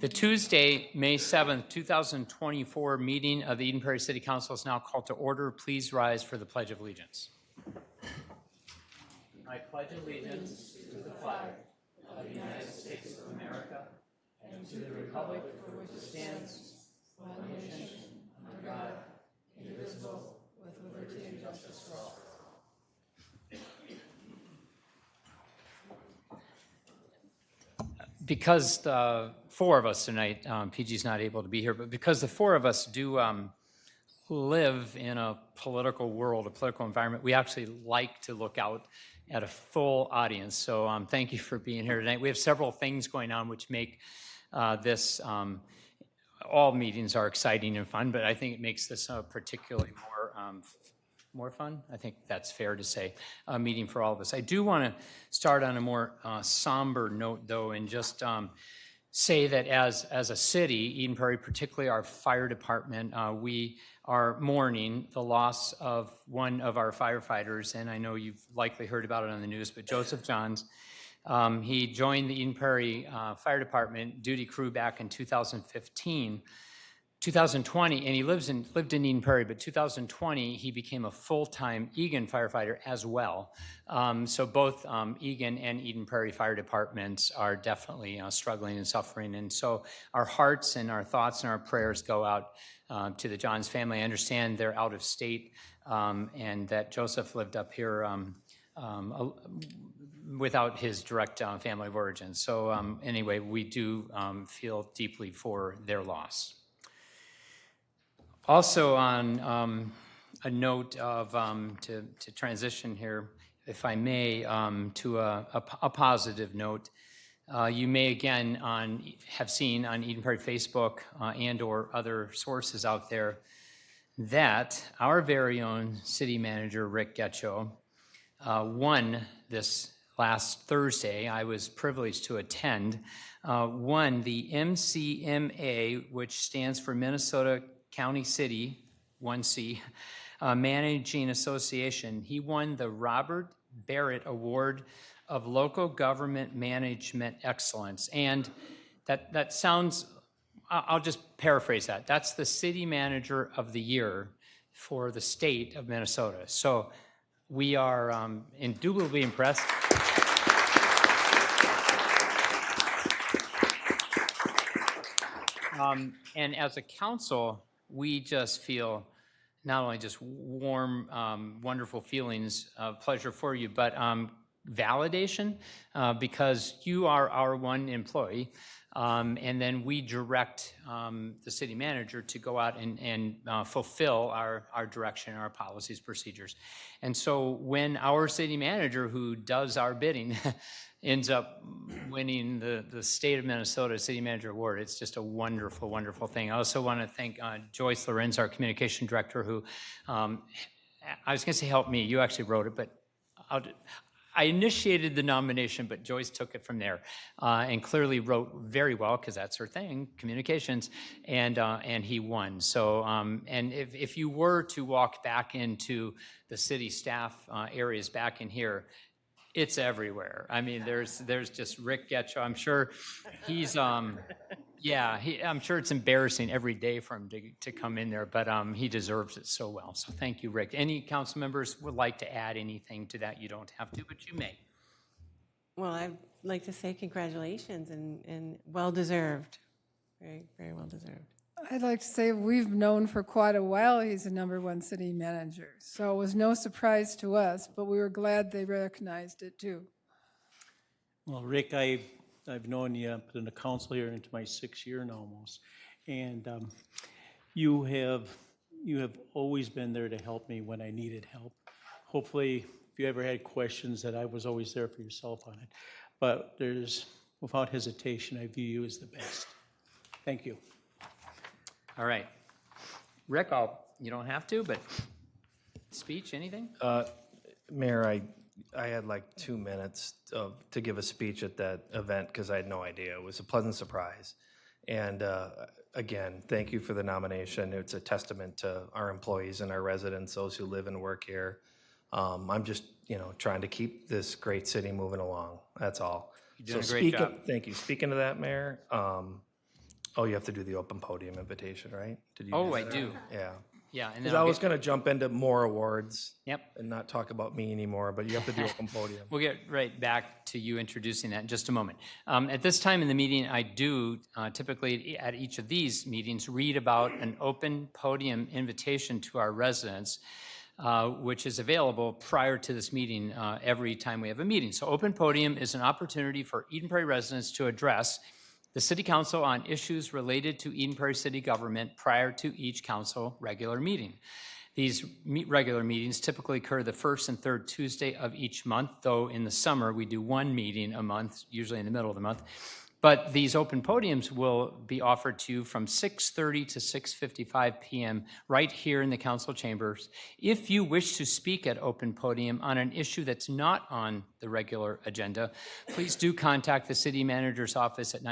The Tuesday, May 7th, 2024 meeting of the Eden Prairie City Council is now called to order. Please rise for the Pledge of Allegiance. I pledge allegiance to the flag of the United States of America and to the republic for which it stands, one nation, under God, indivisible, with liberty and justice for all. Because the four of us tonight, PG's not able to be here, but because the four of us do live in a political world, a political environment, we actually like to look out at a full audience. So thank you for being here tonight. We have several things going on which make this, all meetings are exciting and fun, but I think it makes this particularly more fun. I think that's fair to say, a meeting for all of us. I do want to start on a more somber note, though, and just say that as a city, Eden Prairie, particularly our fire department, we are mourning the loss of one of our firefighters, and I know you've likely heard about it on the news, but Joseph Johns. He joined the Eden Prairie Fire Department duty crew back in 2020, and he lived in Eden Prairie, but 2020, he became a full-time Egan firefighter as well. So both Egan and Eden Prairie Fire Departments are definitely struggling and suffering. And so our hearts and our thoughts and our prayers go out to the Johns family. I understand they're out of state and that Joseph lived up here without his direct family of origin. So anyway, we do feel deeply for their loss. Also on a note of, to transition here, if I may, to a positive note, you may again have seen on Eden Prairie Facebook and or other sources out there that our very own city manager, Rick Getcho, won this last Thursday. I was privileged to attend, won the MCMA, which stands for Minnesota County City, 1C, Managing Association. He won the Robert Barrett Award of Local Government Management Excellence. And that sounds, I'll just paraphrase that. That's the City Manager of the Year for the state of Minnesota. So we are indubitably impressed. And as a council, we just feel not only just warm, wonderful feelings of pleasure for you, but validation because you are our one employee. And then we direct the city manager to go out and fulfill our direction, our policies, procedures. And so when our city manager, who does our bidding, ends up winning the State of Minnesota City Manager Award, it's just a wonderful, wonderful thing. I also want to thank Joyce Lorenz, our communication director, who, I was going to say help me, you actually wrote it, but I initiated the nomination, but Joyce took it from there and clearly wrote very well, because that's her thing, communications, and he won. So, and if you were to walk back into the city staff areas back in here, it's everywhere. I mean, there's just Rick Getcho. I'm sure he's, I'm sure it's embarrassing every day for him to come in there, but he deserves it so well. So thank you, Rick. Any council members would like to add anything to that? You don't have to, but you may. Well, I'd like to say congratulations and well-deserved. Very, very well-deserved. I'd like to say we've known for quite a while he's the #1 city manager. So it was no surprise to us, but we were glad they recognized it too. Well, Rick, I've known you, I've been in the council here into my 6th year now almost. And you have always been there to help me when I needed help. Hopefully, if you ever had questions, that I was always there for yourself on it. But without hesitation, I view you as the best. Thank you. All right. Rick, you don't have to, but speech, anything? Mayor, I had like 2 minutes to give a speech at that event because I had no idea. It was a pleasant surprise. And again, thank you for the nomination. It's a testament to our employees and our residents, those who live and work here. I'm just, trying to keep this great city moving along. That's all. You're doing a great job. Thank you. Speaking of that, Mayor, Oh, you have to do the open podium invitation, right? Did you? Oh, do I that? do. Yeah. Yeah, and then Because I I'll was get, going to jump into more awards yep. and not talk about me anymore, but you have to do open podium. We'll get right back to you introducing that in just a moment. At this time in the meeting, I do typically at each of these meetings read about an open podium invitation to our residents, which is available prior to this meeting every time we have a meeting. So open podium is an opportunity for Eden Prairie residents to address the City Council on issues related to Eden Prairie City government prior to each council regular meeting. These regular meetings typically occur the first and third Tuesday of each month, though in the summer we do one meeting a month, usually in the middle of the month. But these open podiums will be offered to you from 6:30 to 6:55 p.m. right here in the council chambers. If you wish to speak at open podium on an issue that's not on the regular agenda, please do contact the city manager's office at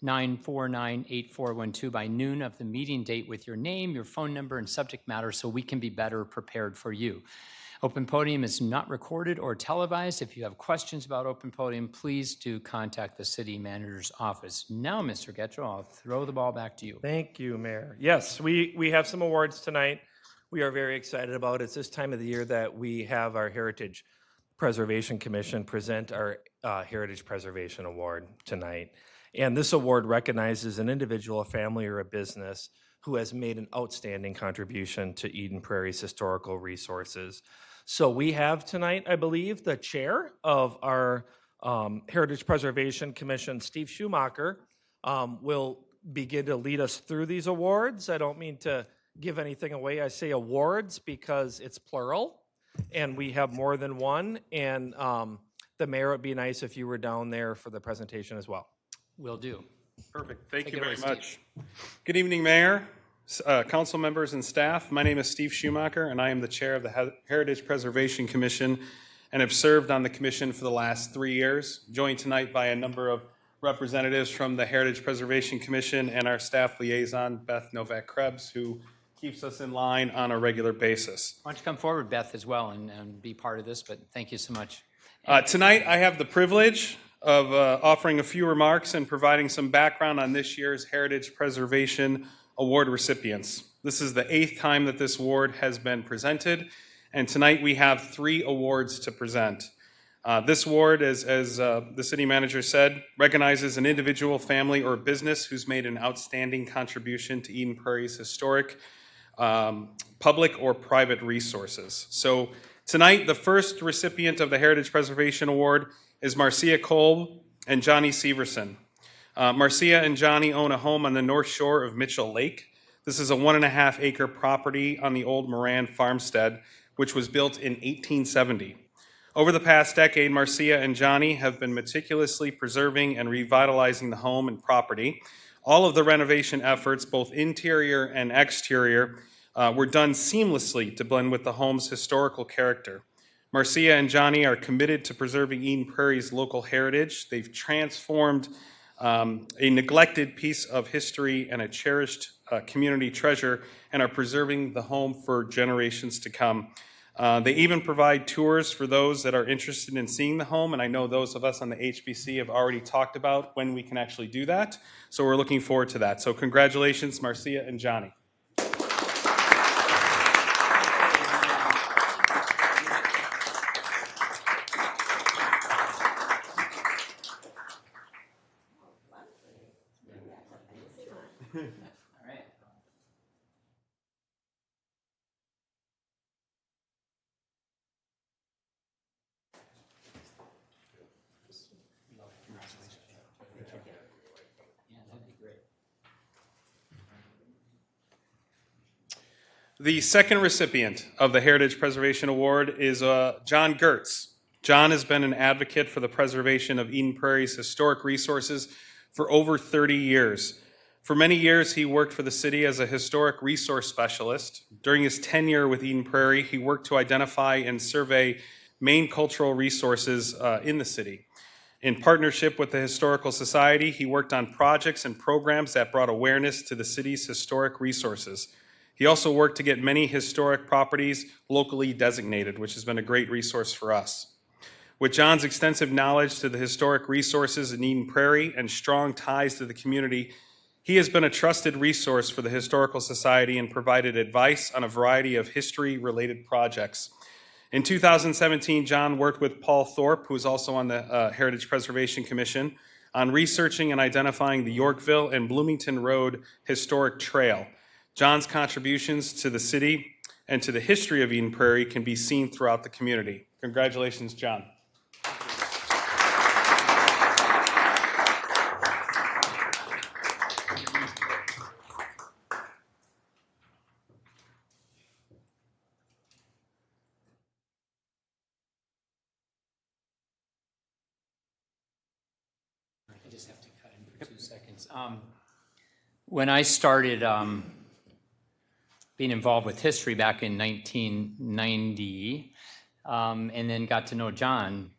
952-949-8412 by noon of the meeting date with your name, your phone number, and subject matter so we can be better prepared for you. Open Podium is not recorded or televised. If you have questions about Open Podium, please do contact the city manager's office. Now, Mr. Getchell, I'll throw the ball back to you. Thank you, Mayor. Yes, we have some awards tonight. We are very excited about it. It's this time of the year that we have our Heritage Preservation Commission present our Heritage Preservation Award tonight. And this award recognizes an individual, a family, or a business who has made an outstanding contribution to Eden Prairie's historical resources. So we have tonight, I believe, the chair of our Heritage Preservation Commission, Steve Schumacher, will begin to lead us through these awards. I don't mean to give anything away. I say awards because it's plural, and we have more than one. And the mayor, it'd be nice if you were down there for the presentation as well. Will do. Perfect. Thank Take you it away, very Steve. much. Good evening, Mayor, council members, and staff. My name is Steve Schumacher, and I am the chair of the Heritage Preservation Commission and have served on the commission for the last 3 years, joined tonight by a number of representatives from the Heritage Preservation Commission and our staff liaison, Beth Novak-Krebs, who keeps us in line on a regular basis. Why don't you come forward, Beth, as well, and be part of this, but thank you so much. Tonight, I have the privilege of offering a few remarks and providing some background on this year's Heritage Preservation Award recipients. This is the 8th time that this award has been presented, and tonight we have 3 awards to present. This award, as the city manager said, recognizes an individual, family, or business who's made an outstanding contribution to Eden Prairie's historic public or private resources. So tonight, the first recipient of the Heritage Preservation Award is Marcia Kolb and Johnny Severson. Marcia and Johnny own a home on the north shore of Mitchell Lake. This is a 1.5 acre property on the old Moran farmstead, which was built in 1870. Over the past decade, Marcia and Johnny have been meticulously preserving and revitalizing the home and property. All of the renovation efforts, both interior and exterior, were done seamlessly to blend with the home's historical character. Marcia and Johnny are committed to preserving Eden Prairie's local heritage. They've transformed a neglected piece of history and a cherished community treasure and are preserving the home for generations to come. They even provide tours for those that are interested in seeing the home, and I know those of us on the HBC have already talked about when we can actually do that, so we're looking forward to that. So congratulations, Marcia and Johnny. All right. Yeah, that'd be great. The second recipient of the Heritage Preservation Award is John Gertz. John has been an advocate for the preservation of Eden Prairie's historic resources for over 30 years. For many years, he worked for the city as a historic resource specialist. During his tenure with Eden Prairie, he worked to identify and survey main cultural resources in the city. In partnership with the Historical Society, he worked on projects and programs that brought awareness to the city's historic resources. He also worked to get many historic properties locally designated, which has been a great resource for us. With John's extensive knowledge to the historic resources in Eden Prairie and strong ties to the community, He has been a trusted resource for the Historical Society and provided advice on a variety of history-related projects. In 2017, John worked with Paul Thorpe, who is also on the Heritage Preservation Commission, on researching and identifying the Yorkville and Bloomington Road Historic Trail. John's contributions to the city and to the history of Eden Prairie can be seen throughout the community. Congratulations, John. I just have to cut in for 2 seconds. When I started being involved with history back in 1990, and then got to know John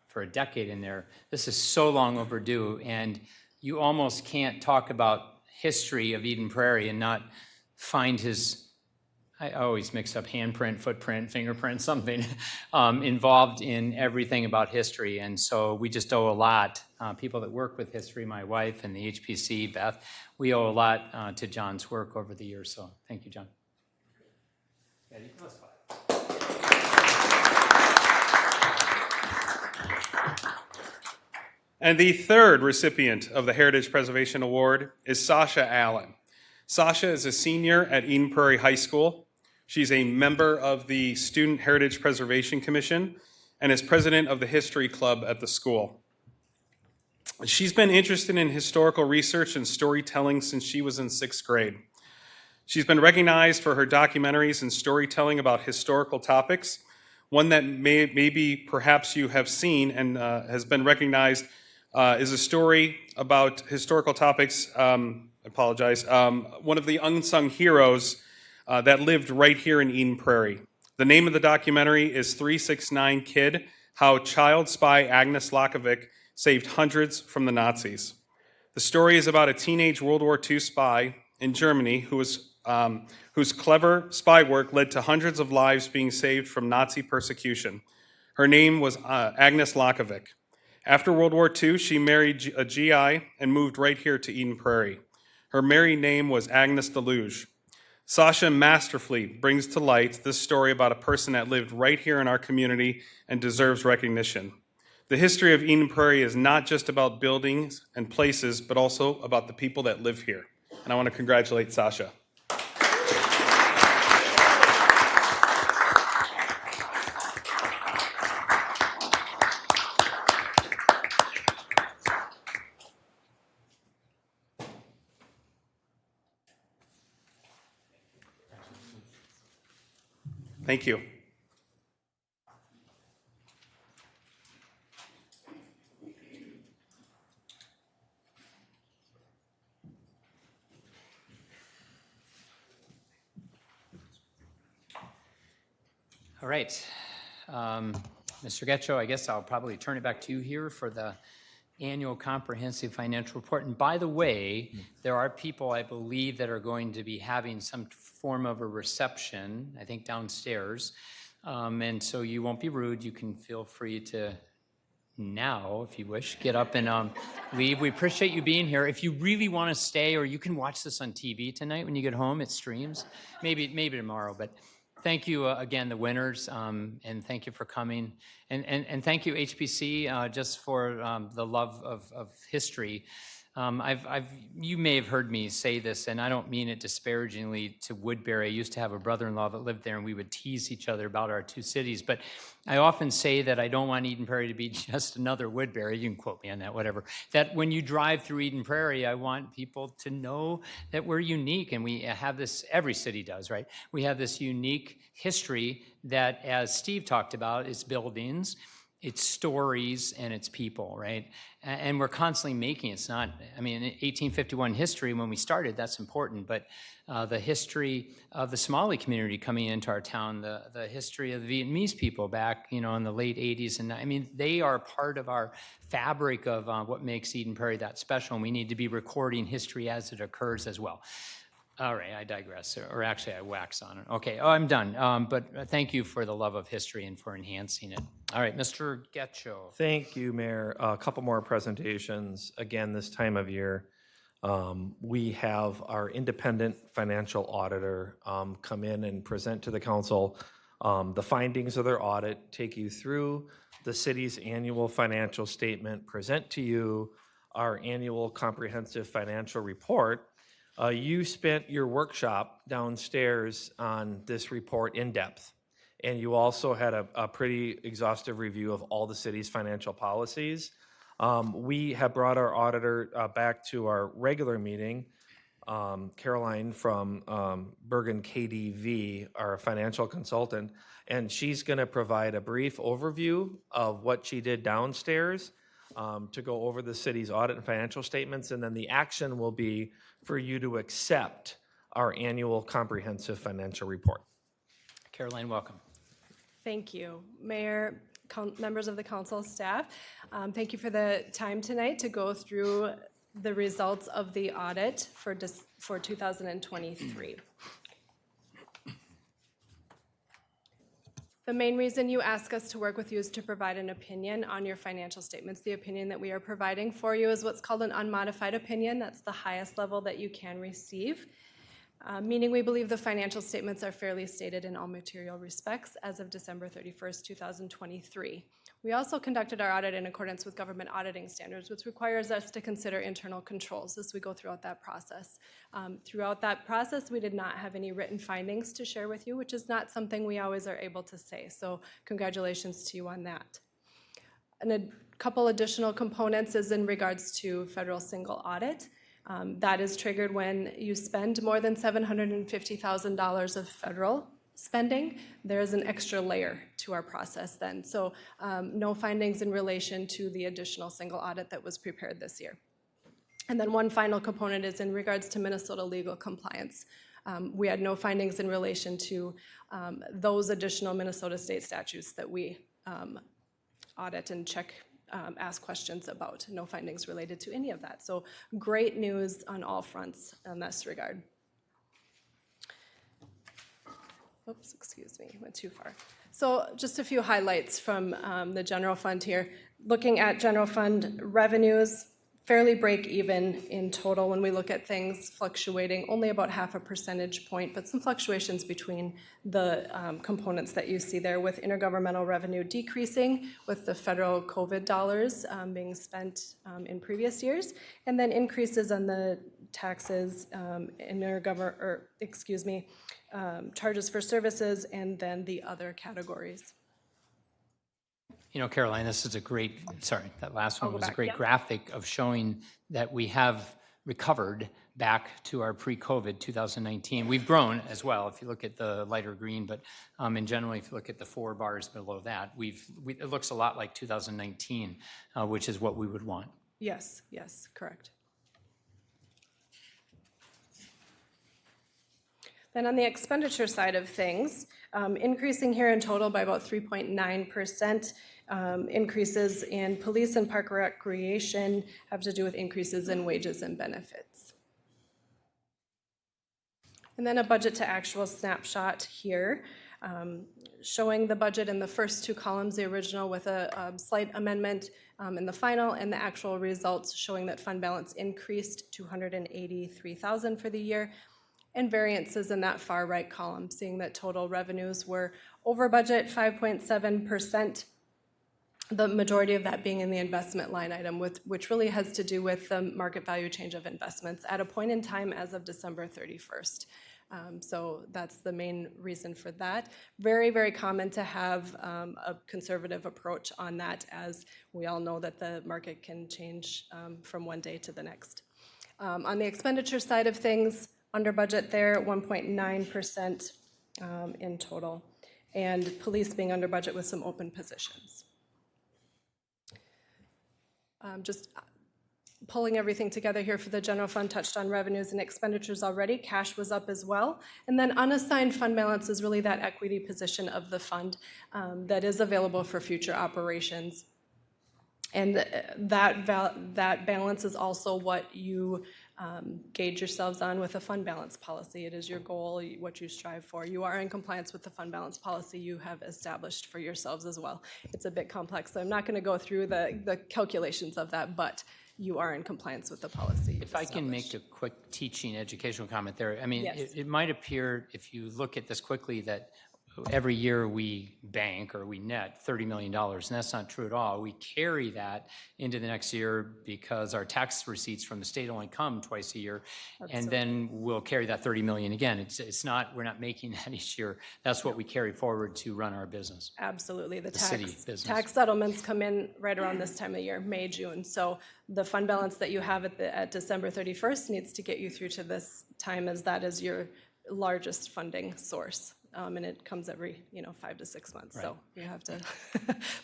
for a decade in there, this is so long overdue, and you almost can't talk about history of Eden Prairie and not find his, I always mix up handprint, footprint, fingerprint, something, involved in everything about history. And so we just owe a lot. People that work with history, my wife and the HPC, Beth, we owe a lot to John's work over the years. So thank you, John. And the third recipient of the Heritage Preservation Award is Sasha Allen. Sasha is a senior at Eden Prairie High School. She's a member of the Student Heritage Preservation Commission and is president of the History Club at the school. She's been interested in historical research and storytelling since she was in 6th grade. She's been recognized for her documentaries and storytelling about historical topics. One that maybe perhaps you have seen and has been recognized is a story about historical topics. One of the unsung heroes that lived right here in Eden Prairie. The name of the documentary is 369 Kid, How Child Spy Agnes Lakovic Saved Hundreds from the Nazis. The story is about a teenage World War II spy in Germany whose clever spy work led to hundreds of lives being saved from Nazi persecution. Her name was Agnes Lakovic. After World War II, she married a GI and moved right here to Eden Prairie. Her married name was Agnes Deluge. Sasha masterfully brings to light this story about a person that lived right here in our community and deserves recognition. The history of Eden Prairie is not just about buildings and places, but also about the people that live here. And I want to congratulate Sasha. Thank you. All right. Mr. Getcho, I guess I'll probably turn it back to you here for the annual comprehensive financial report. And by the way, there are people, I believe, that are going to be having some form of a reception, I think downstairs. And so you won't be rude. You can feel free to now, if you wish, get up and leave. We appreciate you being here. If you really want to stay, or you can watch this on TV tonight when you get home, it streams. Maybe tomorrow, but thank you again, the winners, and thank you for coming. And thank you, HPC, just for the love of history. You may have heard me say this, and I don't mean it disparagingly to Woodbury. I used to have a brother-in-law that lived there, and we would tease each other about our two cities. But I often say that I don't want Eden Prairie to be just another Woodbury. You can quote me on that, whatever. That when you drive through Eden Prairie, I want people to know that we're unique, and we have this, every city does, right? We have this unique history that, as Steve talked about, is buildings, it's stories, and it's people, right? And we're constantly making it. It's not, I mean, 1851 history, when we started, that's important, but the history of the Somali community coming into our town, the history of the Vietnamese people back, in the late 80s, and I mean, they are part of our fabric of what makes Eden Prairie that special, and we need to be recording history as it occurs as well. All right, I digress, or actually I wax on it. Okay, I'm done, but thank you for the love of history and for enhancing it. All right, Mr. Getcho. Thank you, Mayor. A couple more presentations, again, this time of year. We have our independent financial auditor come in and present to the council the findings of their audit, take you through the city's annual financial statement, present to you our annual comprehensive financial report. You spent your workshop downstairs on this report in depth, and you also had a pretty exhaustive review of all the city's financial policies. We have brought our auditor back to our regular meeting. Caroline from Bergen KDV, our financial consultant, and she's going to provide a brief overview of what she did downstairs to go over the city's audit and financial statements, and then the action will be for you to accept our annual comprehensive financial report. Caroline, welcome. Thank you. Mayor, members of the council, staff, thank you for the time tonight to go through the results of the audit for 2023. The main reason you ask us to work with you is to provide an opinion on your financial statements. The opinion that we are providing for you is what's called an unmodified opinion. That's the highest level that you can receive. Meaning we believe the financial statements are fairly stated in all material respects as of December 31st, 2023. We also conducted our audit in accordance with government auditing standards, which requires us to consider internal controls as we go throughout that process. Throughout that process, we did not have any written findings to share with you, which is not something we always are able to say. So congratulations to you on that. And a couple additional components is in regards to federal single audit. That is triggered when you spend more than $750,000 of federal spending. There is an extra layer to our process then. So no findings in relation to the additional single audit that was prepared this year. And then one final component is in regards to Minnesota legal compliance. We had no findings in relation to those additional Minnesota state statutes that we audit and check, ask questions about. No findings related to any of that. So great news on all fronts in this regard. Oops, excuse me, went too far. So just a few highlights from the general fund here. Looking at general fund revenues, fairly break even in total when we look at things fluctuating only about 0.5 percentage point, but some fluctuations between the components that you see there, with intergovernmental revenue decreasing with the federal COVID dollars being spent in previous years, and then increases on the taxes, charges for services, and then the other categories. You know, Caroline, this is a great, sorry, that last one was a back, great yep. graphic of showing that we have recovered back to our pre-COVID 2019. We've grown as well, if you look at the lighter green, but in general, if you look at the 4 bars below that, it looks a lot like 2019, which is what we would want. Yes, yes, correct. Then on the expenditure side of things, increasing here in total by about 3.9%. Increases in police and park recreation have to do with increases in wages and benefits. And then a budget to actual snapshot here, showing the budget in the first 2 columns, the original with a slight amendment in the final, and the actual results showing that fund balance increased $283,000 for the year, and variances in that far right column, seeing that total revenues were over budget 5.7%. The majority of that being in the investment line item, which really has to do with the market value change of investments at a point in time as of December 31st. So that's the main reason for that. Very, very common to have a conservative approach on that, as we all know that the market can change from one day to the next. On the expenditure side of things, under budget there, 1.9% in total, and police being under budget with some open positions. Just pulling everything together here for the general fund, touched on revenues and expenditures already. Cash was up as well. And then unassigned fund balance is really that equity position of the fund that is available for future operations. And that balance is also what you gauge yourselves on with a fund balance policy. It is your goal, what you strive for. You are in compliance with the fund balance policy you have established for yourselves as well. It's a bit complex, so I'm not going to go through the calculations of that, but you are in compliance with the policy. If I can make a quick teaching educational comment there, I mean, Yes. it might appear, if you look at this quickly, that every year we bank or we net $30 million, and that's not true at all. We carry that into the next year because our tax receipts from the state only come twice a year, and then we'll carry that 30 million again. It's not, we're not making that each year. That's what we carry forward to run our business. Absolutely. The city tax business. tax settlements come in right around this time of year, May, June. So the fund balance that you have at December 31st needs to get you through to this time, as that is your largest funding source. And it comes every, 5 to 6 months. So you have to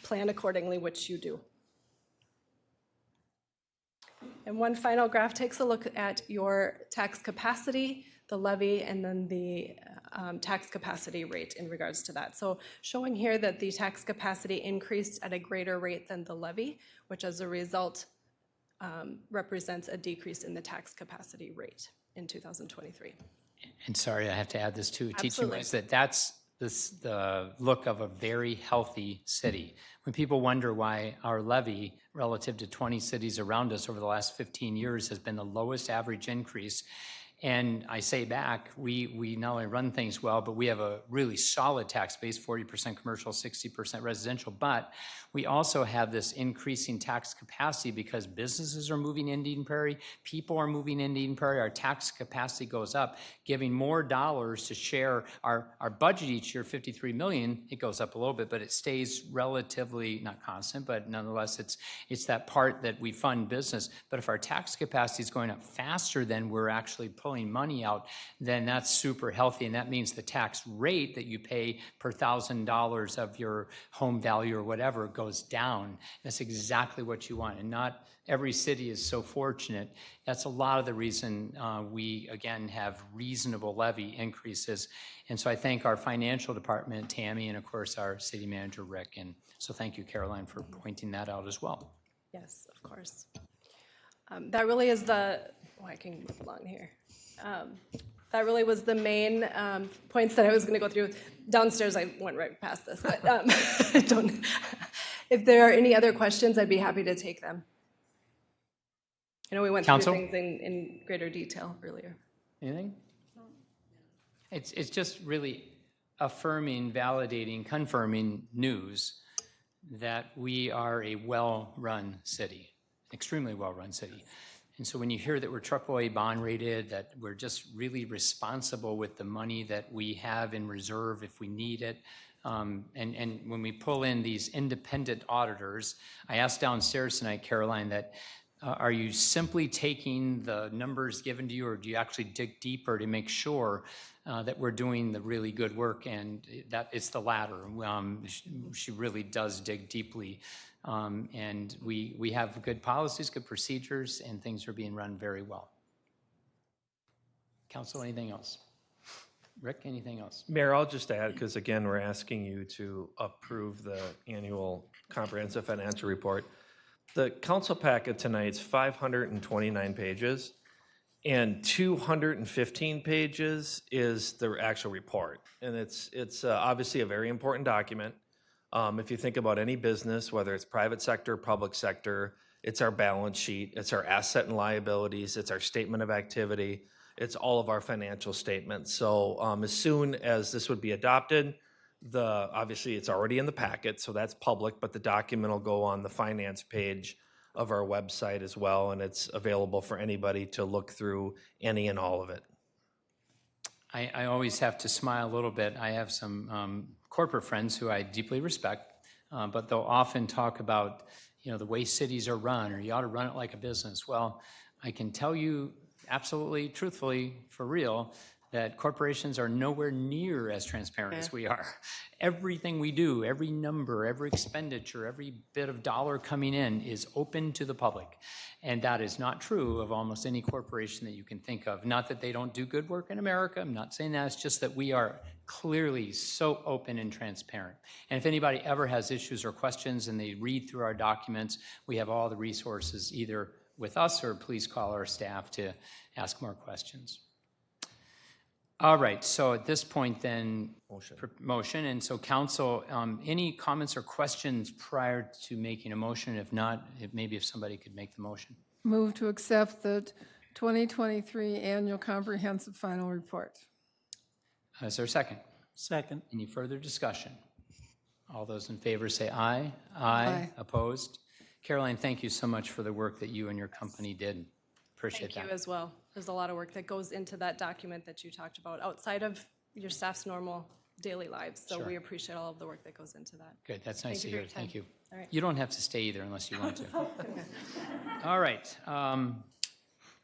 plan accordingly, which you do. And one final graph takes a look at your tax capacity, the levy, and then the tax capacity rate in regards to that. So showing here that the tax capacity increased at a greater rate than the levy, which as a result represents a decrease in the tax capacity rate in 2023. And sorry, I have to add this too, teaching Absolutely. wise, that's the look of a very healthy city. When people wonder why our levy relative to 20 cities around us over the last 15 years has been the lowest average increase, and I say back, we not only run things well, but we have a really solid tax base, 40% commercial, 60% residential, but we also have this increasing tax capacity because businesses are moving into Eden Prairie, people are moving into Eden Prairie, our tax capacity goes up, giving more dollars to share our budget each year, 53 million, it goes up a little bit, but it stays relatively, not constant, but nonetheless, it's that part that we fund business. But if our tax capacity is going up faster than we're actually pulling money out, then that's super healthy, and that means the tax rate that you pay per $1,000 of your home value or whatever goes down. That's exactly what you want, and not every city is so fortunate. That's a lot of the reason we, again, have reasonable levy increases. And so I thank our financial department, Tammy, and of course our city manager, Rick. And so thank you, Caroline, for pointing that out as well. Yes, of course. That really is I can move along here. That really was the main points that I was going to go through. Downstairs, I went right past this, but I don't. If there are any other questions, I'd be happy to take them. I know we went Council? through things in greater detail earlier. Anything? It's just really affirming, validating, confirming news that we are a well-run city, extremely well-run city. And so when you hear that we're AAA bond rated, that we're just really responsible with the money that we have in reserve if we need it, and when we pull in these independent auditors, I asked downstairs tonight, Caroline, that are you simply taking the numbers given to you, or do you actually dig deeper to make sure that we're doing the really good work? And that it's the latter. She really does dig deeply. And we have good policies, good procedures, and things are being run very well. Council, anything else? Rick, anything else? Mayor, I'll just add, because again, we're asking you to approve the annual comprehensive financial report. The council packet tonight's 529 pages, and 215 pages is the actual report. And it's obviously a very important document. If you think about any business, whether it's private sector, public sector, it's our balance sheet, it's our asset and liabilities, it's our statement of activity, it's all of our financial statements. So as soon as this would be adopted, obviously it's already in the packet, so that's public, but the document will go on the finance page of our website as well, and it's available for anybody to look through any and all of it. I always have to smile a little bit. I have some corporate friends who I deeply respect, but they'll often talk about, the way cities are run, or you ought to run it like a business. Well, I can tell you absolutely, truthfully, for real, that corporations are nowhere near as transparent as we are. Everything we do, every number, every expenditure, every bit of dollar coming in is open to the public. And that is not true of almost any corporation that you can think of. Not that they don't do good work in America, I'm not saying that, it's just that we are clearly so open and transparent. And if anybody ever has issues or questions and they read through our documents, we have all the resources either with us or please call our staff to ask more questions. All right, so at this point then, motion. And so council, any comments or questions prior to making a motion? If not, maybe if somebody could make the motion. Move to accept the 2023 Annual Comprehensive Final Report. Is there a second? Second. Any further discussion? All those in favor say aye. Aye. Opposed? Caroline, thank you so much for the work that you and your company did. Appreciate Thank that. you as well. There's a lot of work that goes into that document that you talked about outside of your staff's normal daily lives. So we appreciate all of the work that goes into that. Good, that's nice to you for hear. your Thank time. you. All right. You don't have to stay either unless you want to. All right.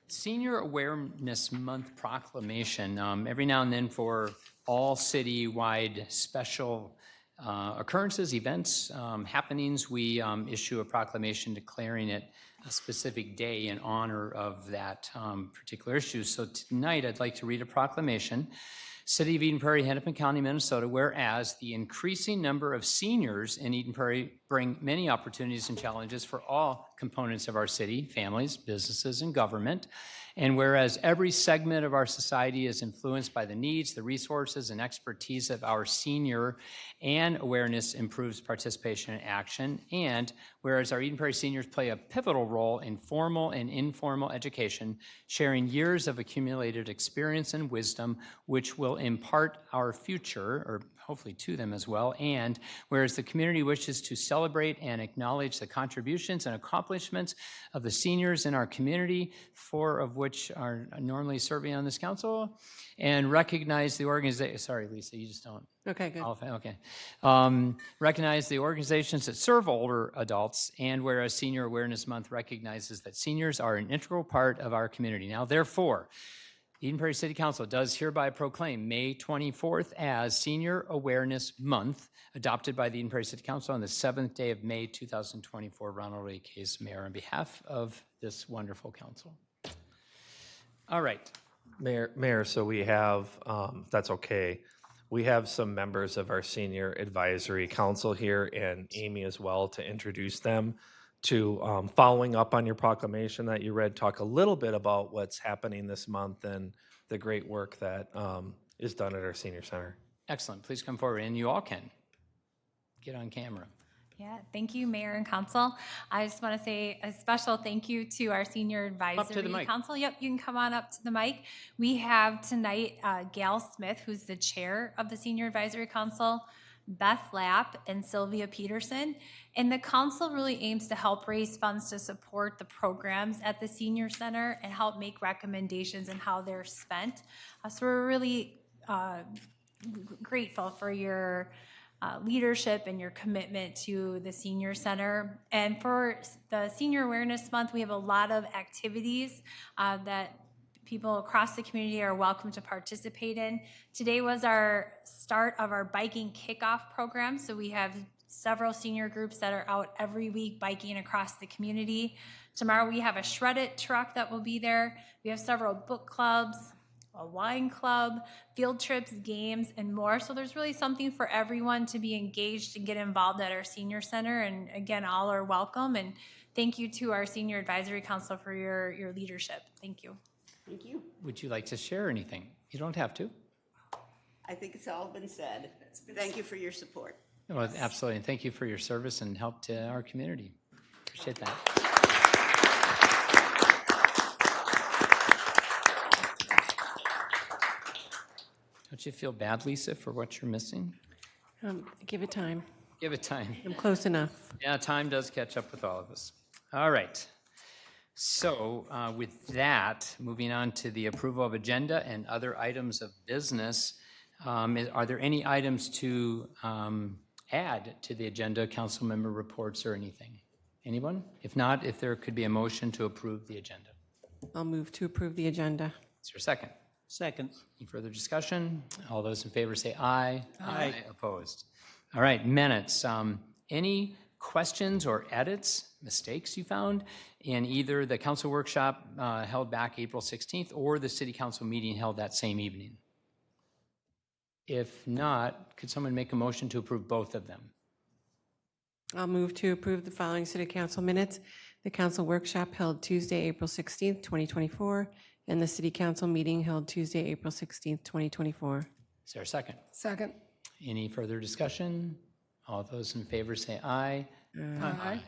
Senior Awareness Month proclamation. Every now and then for all city-wide special occurrences, events, happenings, we issue a proclamation declaring it a specific day in honor of that particular issue. So tonight, I'd like to read a proclamation. City of Eden Prairie, Hennepin County, Minnesota, whereas the increasing number of seniors in Eden Prairie bring many opportunities and challenges for all components of our city, families, businesses, and government. And whereas every segment of our society is influenced by the needs, the resources, and expertise of our senior, and awareness improves participation and action. And whereas our Eden Prairie seniors play a pivotal role in formal and informal education, sharing years of accumulated experience and wisdom, which will impart our future, or hopefully to them as well. And whereas the community wishes to celebrate and acknowledge the contributions and accomplishments of the seniors in our community, 4 of which are normally serving on this council, and recognize the organization, sorry, Lisa, you just don't. Okay, good. Okay. Recognize the organizations that serve older adults, and whereas Senior Awareness Month recognizes that seniors are an integral part of our community. Now, therefore, Eden Prairie City Council does hereby proclaim May 24th as Senior Awareness Month, adopted by the Eden Prairie City Council on the 7th day of May 2024. Ronald Ray Case, Mayor, on behalf of this wonderful council. All right. Mayor, so we have, if that's okay, we have some members of our Senior Advisory Council here and Amy as well to introduce them to following up on your proclamation that you read, talk a little bit about what's happening this month and the great work that is done at our senior center. Excellent. Please come forward, and you all can get on camera. Yeah, thank you, Mayor and Council. I just want to say a special thank you to our Senior Advisory mic. Council. Yep, you can come on up to the mic. We have tonight Gail Smith, who's the chair of the Senior Advisory Council, Beth Lapp, and Sylvia Peterson. And the council really aims to help raise funds to support the programs at the Senior Center and help make recommendations on how they're spent. So we're really grateful for your leadership and your commitment to the Senior Center. And for the Senior Awareness Month, we have a lot of activities that people across the community are welcome to participate in. Today was our start of our biking kickoff program. So we have several senior groups that are out every week biking across the community. Tomorrow we have a Shred It truck that will be there. We have several book clubs, a wine club, field trips, games, and more. So there's really something for everyone to be engaged and get involved at our Senior Center. And again, all are welcome. And thank you to our Senior Advisory Council for your leadership. Thank you. Thank you. Would you like to share anything? You don't have to. I think it's all been said. Thank you for your support. Well, absolutely. And thank you for your service and help to our community. Appreciate that. Don't you feel bad, Lisa, for what you're missing? Give it time. Give it time. I'm close enough. Yeah, time does catch up with all of us. All right. So with that, moving on to the approval of agenda and other items of business, are there any items to add to the agenda, council member reports or anything? Anyone? If not, if there could be a motion to approve the agenda. I'll move to approve the agenda. Is there a second? Second. Any further discussion? All those in favor say aye. Aye. Opposed? All right, minutes. Any questions or edits, mistakes you found in either the council workshop held back April 16th or the city council meeting held that same evening? If not, could someone make a motion to approve both of them? I'll move to approve the following city council minutes. The council workshop held Tuesday, April 16th, 2024, and the city council meeting held Tuesday, April 16th, 2024. Is there a second? Second. Any further discussion? All those in favor say aye. Aye.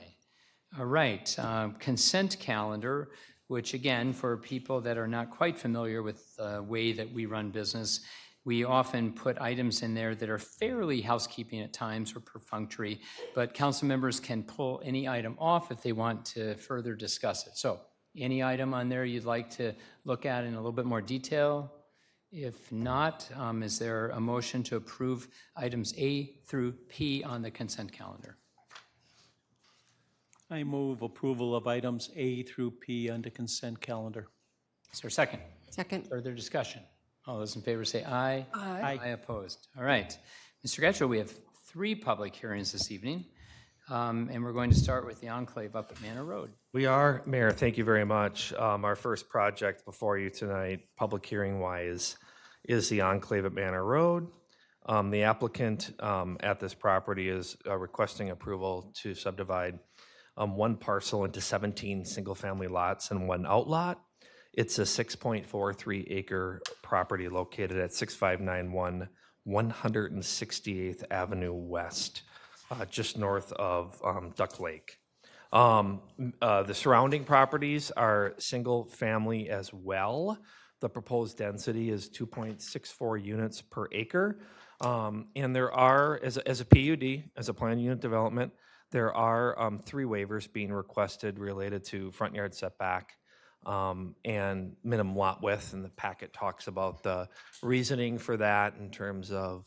All right, consent calendar, which again, for people that are not quite familiar with the way that we run business, we often put items in there that are fairly housekeeping at times or perfunctory, but council members can pull any item off if they want to further discuss it. So any item on there you'd like to look at in a little bit more detail? If not, is there a motion to approve items A through P on the consent calendar? I move approval of items A through P on the consent calendar. Is there a second? Second. Further discussion? All those in favor say aye. Aye. Aye opposed. All right. Mr. Getchell, we have 3 public hearings this evening, and we're going to start with the enclave up at Manor Road. We are, Mayor, thank you very much. Our first project before you tonight, public hearing-wise, is the enclave at Manor Road. The applicant at this property is requesting approval to subdivide one parcel into 17 single-family lots and 1 outlot. It's a 6.43 acre property located at 6591 168th Avenue West, just north of Duck Lake. The surrounding properties are single-family as well. The proposed density is 2.64 units per acre. And there are, as a PUD, as a planned unit development, there are 3 waivers being requested related to front yard setback and minimum lot width, and the packet talks about the reasoning for that in terms of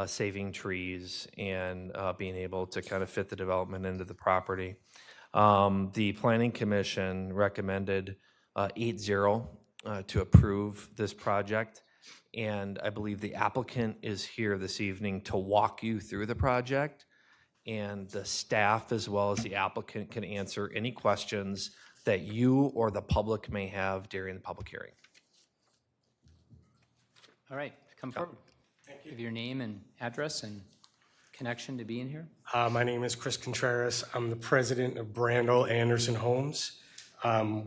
saving trees and being able to kind of fit the development into the property. The Planning Commission recommended 8-0 to approve this project, and I believe the applicant is here this evening to walk you through the project, and the staff as well as the applicant can answer any questions that you or the public may have during the public hearing. All right, come forward. Give your name and address and connection to being here. My name is Chris Contreras. I'm the president of Brandel Anderson Homes.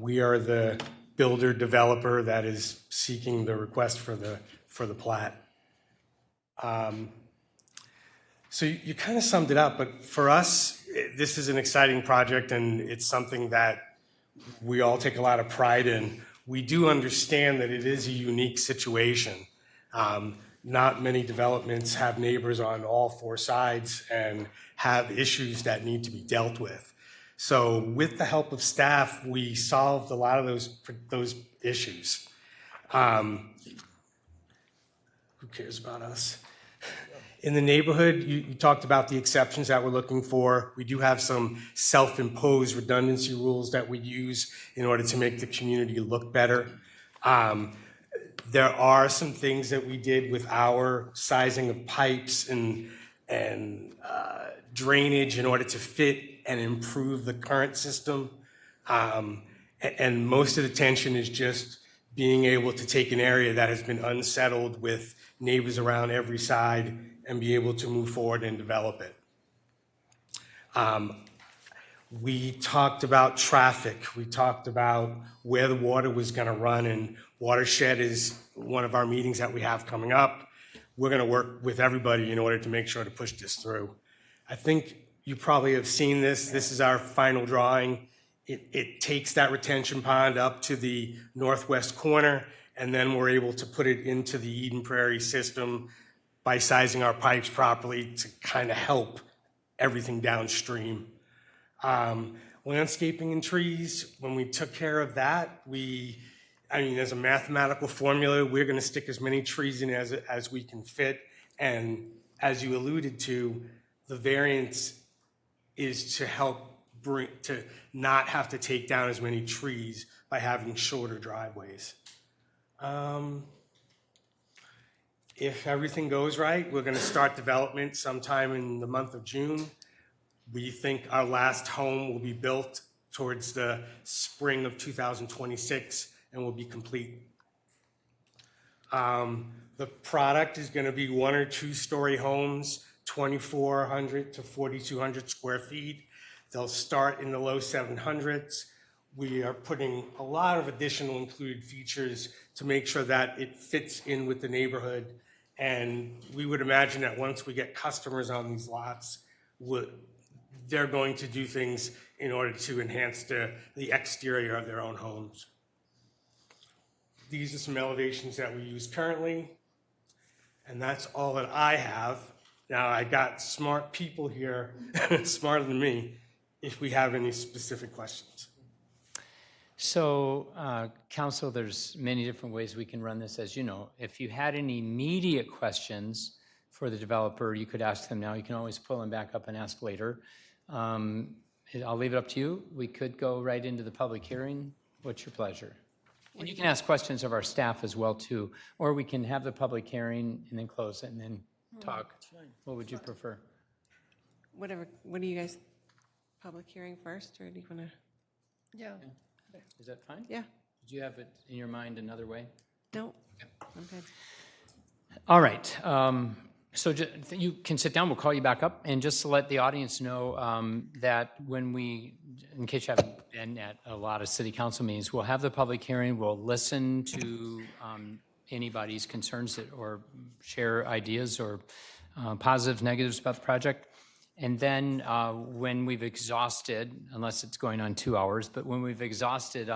We are the builder developer that is seeking the request for the plat. So you kind of summed it up, but for us, this is an exciting project, and it's something that we all take a lot of pride in. We do understand that it is a unique situation. Not many developments have neighbors on all 4 sides and have issues that need to be dealt with. So with the help of staff, we solved a lot of those issues. Who cares about us? In the neighborhood, you talked about the exceptions that we're looking for. We do have some self-imposed redundancy rules that we use in order to make the community look better. There are some things that we did with our sizing of pipes and drainage in order to fit and improve the current system. And most of the tension is just being able to take an area that has been unsettled with neighbors around every side and be able to move forward and develop it. We talked about traffic. We talked about where the water was going to run, and watershed is one of our meetings that we have coming up. We're going to work with everybody in order to make sure to push this through. I think you probably have seen this. This is our final drawing. It takes that retention pond up to the northwest corner, and then we're able to put it into the Eden Prairie system by sizing our pipes properly to kind of help everything downstream. Landscaping and trees, when we took care of that, there's a mathematical formula. We're going to stick as many trees in as we can fit. And as you alluded to, the variance is to help to not have to take down as many trees by having shorter driveways. If everything goes right, we're going to start development sometime in the month of June. We think our last home will be built towards the spring of 2026 and will be complete. The product is going to be 1 or 2 story homes, 2,400 to 4,200 square feet. They'll start in the low 700s. We are putting a lot of additional included features to make sure that it fits in with the neighborhood. And we would imagine that once we get customers on these lots, they're going to do things in order to enhance the exterior of their own homes. These are some elevations that we use currently, and that's all that I have. Now, I got smart people here, smarter than me, if we have any specific questions. So, Council, there's many different ways we can run this, as you know. If you had any immediate questions for the developer, you could ask them now. You can always pull them back up and ask later. I'll leave it up to you. We could go right into the public hearing. What's your pleasure? And you can ask questions of our staff as well, too. Or we can have the public hearing and then close it and then talk. What would you prefer? Whatever, what do you guys, public hearing first, or do you want to? Yeah. Is that fine? Yeah, Did you have it in your mind another way? no, I'm good. All right. So you can sit down. We'll call you back up. And just to let the audience know that when we, in case you haven't been at a lot of city council meetings, we'll have the public hearing. We'll listen to anybody's concerns or share ideas or positives, negatives about the project. And then when we've exhausted, unless it's going on 2 hours, but when we've exhausted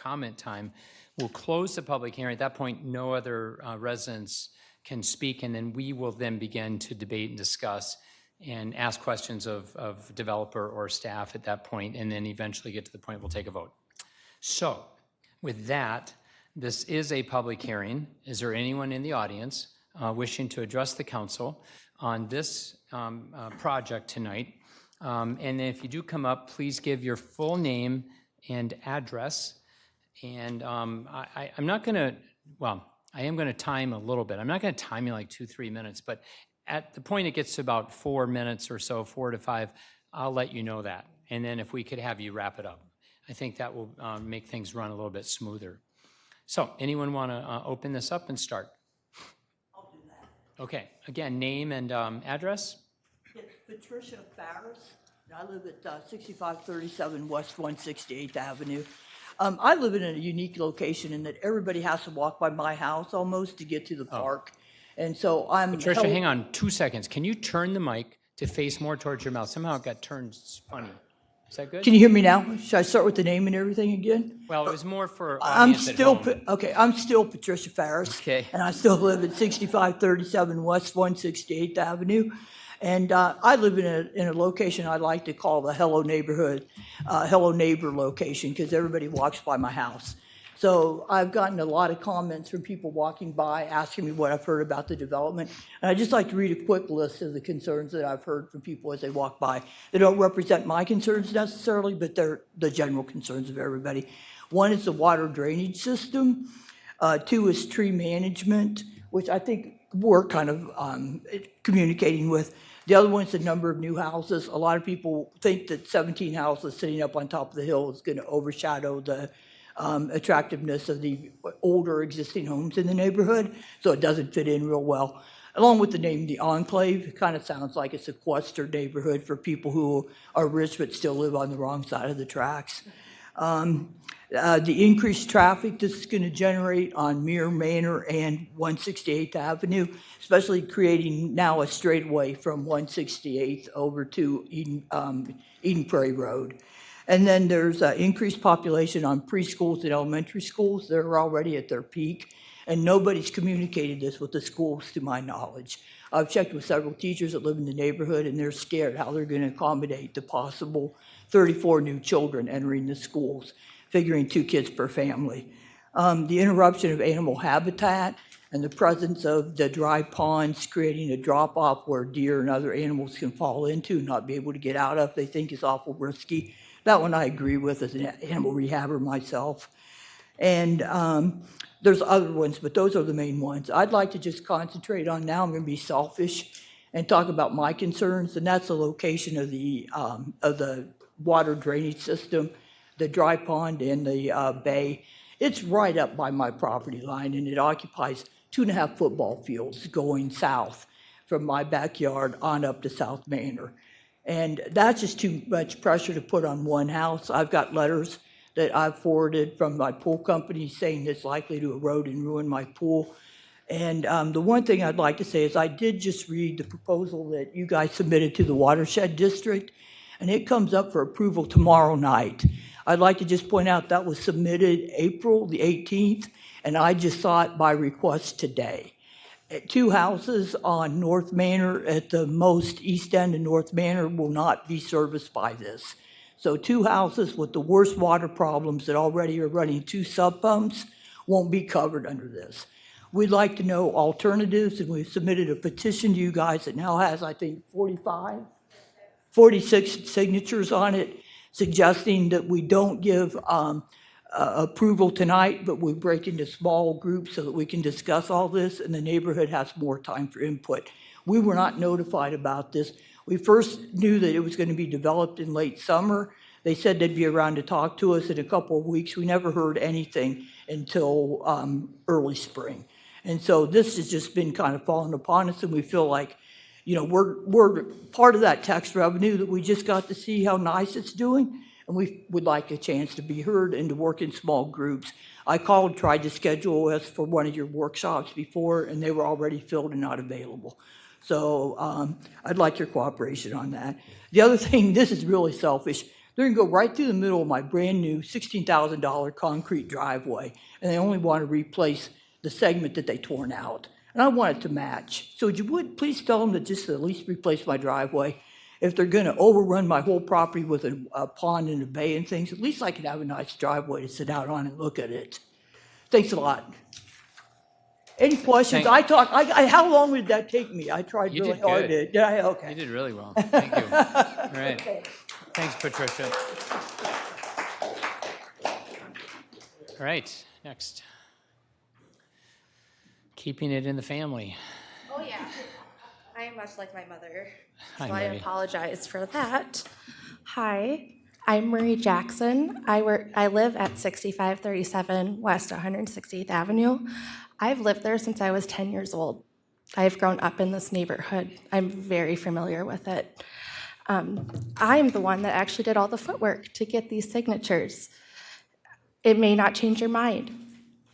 comment time, we'll close the public hearing. At that point, no other residents can speak, and then we will then begin to debate and discuss and ask questions of developer or staff at that point, and then eventually get to the point we'll take a vote. So with that, this is a public hearing. Is there anyone in the audience wishing to address the council on this project tonight? And if you do come up, please give your full name and address. And I'm not going to, well, I am going to time a little bit. I'm not going to time you like 2-3 minutes, but at the point it gets to about 4 minutes or so, 4 to 5, I'll let you know that. And then if we could have you wrap it up, I think that will make things run a little bit smoother. So anyone want to open this up and start? I'll do that. Okay, again, name and address. It's Patricia Farris. I live at 6537 West 168th Avenue. I live in a unique location in that everybody has to walk by my house almost to get to the park. And so I'm... Patricia, hang on 2 seconds. Can you turn the mic to face more towards your mouth? Somehow it got turned funny. Is that good? Can you hear me now? Should I start with the name and everything again? Well, it was more for I'm audience at still, home. okay, I'm still Patricia Farris. Okay. And I still live at 6537 West 168th Avenue. And I live in a location I like to call the Hello Neighborhood, Hello Neighbor location, because everybody walks by my house. So I've gotten a lot of comments from people walking by, asking me what I've heard about the development. And I'd just like to read a quick list of the concerns that I've heard from people as they walk by. They don't represent my concerns necessarily, but they're the general concerns of everybody. One is the water drainage system. 2 is tree management, which I think we're kind of communicating with. The other one is the number of new houses. A lot of people think that 17 houses sitting up on top of the hill is going to overshadow the attractiveness of the older existing homes in the neighborhood, so it doesn't fit in real well. Along with the name, the Enclave, it kind of sounds like a sequestered neighborhood for people who are rich but still live on the wrong side of the tracks. The increased traffic this is going to generate on Muir Manor and 168th Avenue, especially creating now a straightaway from 168th over to Eden Prairie Road. And then there's increased population on preschools and elementary schools. They're already at their peak, and nobody's communicated this with the schools to my knowledge. I've checked with several teachers that live in the neighborhood, and they're scared how they're going to accommodate the possible 34 new children entering the schools, figuring 2 kids per family. The interruption of animal habitat and the presence of the dry ponds creating a drop-off where deer and other animals can fall into and not be able to get out of, they think is awful risky. That one I agree with as an animal rehabber myself. And there's other ones, but those are the main ones. I'd like to just concentrate on now, I'm going to be selfish and talk about my concerns, and that's the location of the water drainage system, the dry pond and the bay. It's right up by my property line, and it occupies 2.5 football fields going south from my backyard on up to South Manor. And that's just too much pressure to put on one house. I've got letters that I've forwarded from my pool company saying it's likely to erode and ruin my pool. And the one thing I'd like to say is I did just read the proposal that you guys submitted to the watershed district. and it comes up for approval tomorrow night. I'd like to just point out that was submitted April the 18th, and I just saw it by request today. 2 houses on North Manor at the most east end of North Manor will not be serviced by this. So 2 houses with the worst water problems that already are running 2 sub pumps won't be covered under this. We'd like to know alternatives, and we've submitted a petition to you guys that now has, I think, 46 signatures on it, suggesting that we don't give approval tonight, but we break into small groups so that we can discuss all this and the neighborhood has more time for input. We were not notified about this. We first knew that it was going to be developed in late summer. They said they'd be around to talk to us in a couple of weeks. We never heard anything until early spring. And so this has just been kind of falling upon us, and we feel like, you know, we're part of that tax revenue that we just got to see how nice it's doing, and we would like a chance to be heard and to work in small groups. I tried to schedule us for one of your workshops before, and they were already filled and not available. So I'd like your cooperation on that. The other thing, this is really selfish. They're going to go right through the middle of my brand new $16,000 concrete driveway, and they only want to replace the segment that they torn out. And I want it to match. So you would please tell them to just at least replace my driveway. If they're going to overrun my whole property with a pond and a bay and things, at least I could have a nice driveway to sit out on and look at it. Thanks a lot. Any questions? How long did that take me? I tried You really did hard. good. Yeah, okay. You did really well. Thank you. All right. Thanks, Patricia. All right, next. Keeping it in the family. Oh, yeah. I am much like my mother, Hi, so I Mary. apologize for that. Hi, I'm Marie Jackson. I live at 6537 West 168th Avenue. I've lived there since I was 10 years old. I've grown up in this neighborhood. I'm very familiar with it. I'm the one that actually did all the footwork to get these signatures. It may not change your mind,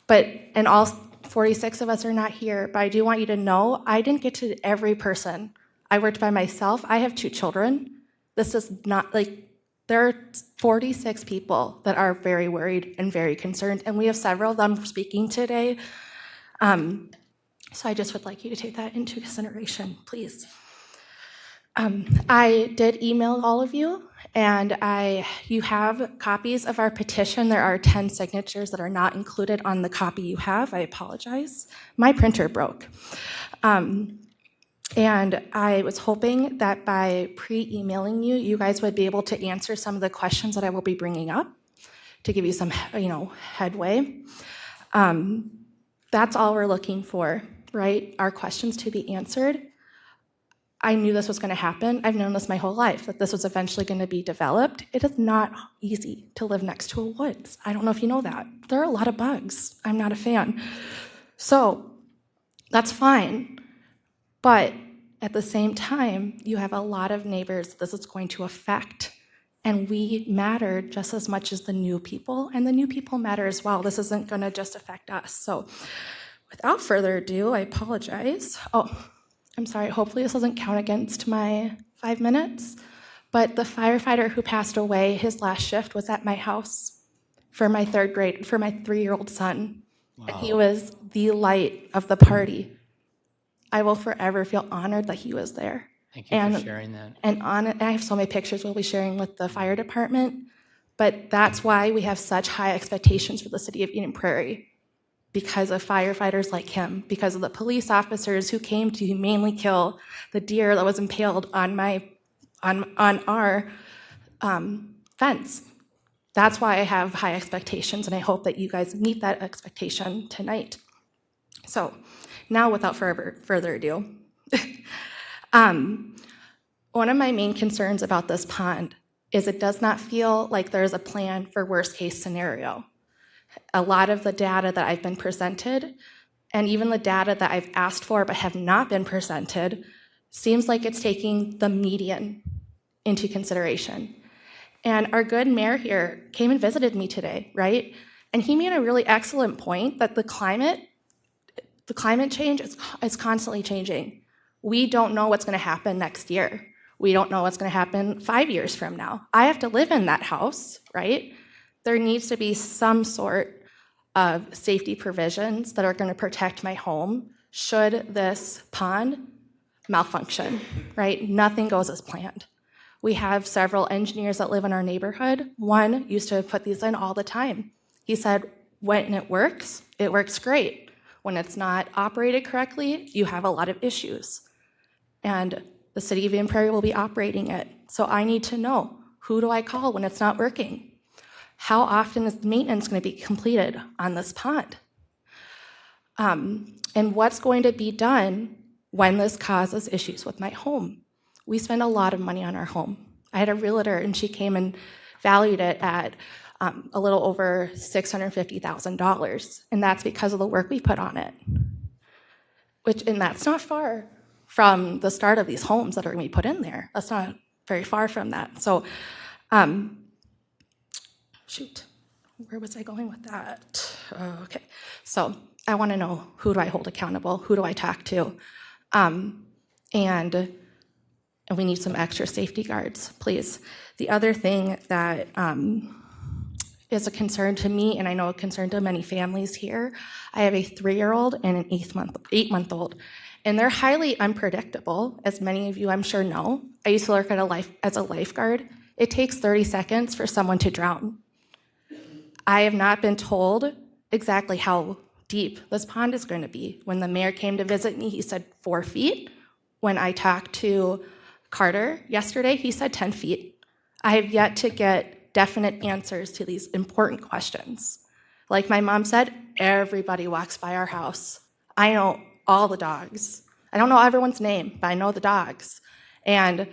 and all 46 of us are not here, but I do want you to know I didn't get to every person. I worked by myself. I have 2 children. This is not like, there are 46 people that are very worried and very concerned, and we have several of them speaking today. So I just would like you to take that into consideration, please. I did email all of you, and you have copies of our petition. There are 10 signatures that are not included on the copy you have. I apologize. My printer broke. And I was hoping that by pre-emailing you, you guys would be able to answer some of the questions that I will be bringing up to give you some, headway. That's all we're looking for, right? Our questions to be answered. I knew this was going to happen. I've known this my whole life, that this was eventually going to be developed. It is not easy to live next to a woods. I don't know if you know that. There are a lot of bugs. I'm not a fan. So that's fine. But at the same time, you have a lot of neighbors this is going to affect. And we matter just as much as the new people, and the new people matter as well. This isn't going to just affect us. So without further ado, I apologize. Oh, I'm sorry, hopefully this doesn't count against my 5 minutes, but the firefighter who passed away, his last shift was at my house for my 3-year-old son. Wow. And he was the light of the party. I will forever feel honored that he was there. Thank you for sharing that. And I have so many pictures we'll be sharing with the fire department, but that's why we have such high expectations for the city of Eden Prairie. Because of firefighters like him, because of the police officers who came to humanely kill the deer that was impaled on our fence. That's why I have high expectations, and I hope that you guys meet that expectation tonight. So now, without further ado, one of my main concerns about this pond is it does not feel like there's a plan for worst-case scenario. A lot of the data that I've been presented, and even the data that I've asked for but have not been presented, seems like it's taking the median into consideration. And our good mayor here came and visited me today, right? And he made a really excellent point that the climate change is constantly changing. We don't know what's going to happen next year. We don't know what's going to happen 5 years from now. I have to live in that house, right? There needs to be some sort of safety provisions that are going to protect my home should this pond malfunction, right? Nothing goes as planned. We have several engineers that live in our neighborhood. One used to put these in all the time. He said, when it works great. When it's not operated correctly, you have a lot of issues. And the city of Prairie will be operating it. So I need to know, who do I call when it's not working? How often is the maintenance going to be completed on this pond? And what's going to be done when this causes issues with my home? We spend a lot of money on our home. I had a realtor, and she came and valued it at a little over $650,000, and that's because of the work we put on it. And that's not far from the start of these homes that are going to be put in there. That's not very far from that. So, where was I going with that? Okay, so I want to know, who do I hold accountable? Who do I talk to? And we need some extra safety guards, please. The other thing that is a concern to me, and I know a concern to many families here, I have a 3-year-old and an 8-month-old, and they're highly unpredictable, as many of you I'm sure know. I used to work as a lifeguard. It takes 30 seconds for someone to drown. I have not been told exactly how deep this pond is going to be. When the mayor came to visit me, he said 4 feet. When I talked to Carter yesterday, he said 10 feet. I have yet to get definite answers to these important questions. Like my mom said, everybody walks by our house. I know all the dogs. I don't know everyone's name, but I know the dogs. And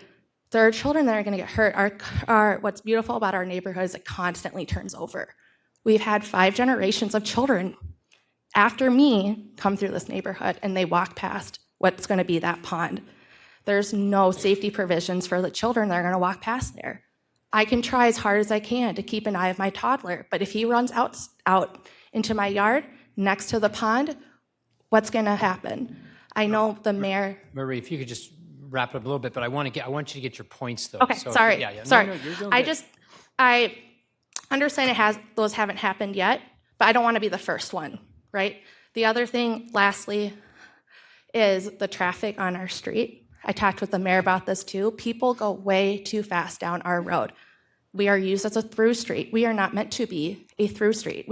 there are children that are going to get hurt. What's beautiful about our neighborhood is it constantly turns over. We've had 5 generations of children after me come through this neighborhood, and they walk past what's going to be that pond. There's no safety provisions for the children that are going to walk past there. I can try as hard as I can to keep an eye on my toddler, but if he runs out into my yard next to the pond, what's going to happen? I know the mayor. Marie, if you could just wrap it up a little bit, but I want you to get your points though. Okay, So, sorry. Yeah. Sorry. No, you're doing good. I understand those haven't happened yet, but I don't want to be the first one, right? The other thing, lastly, is the traffic on our street. I talked with the mayor about this too. People go way too fast down our road. We are used as a through street. We are not meant to be a through street.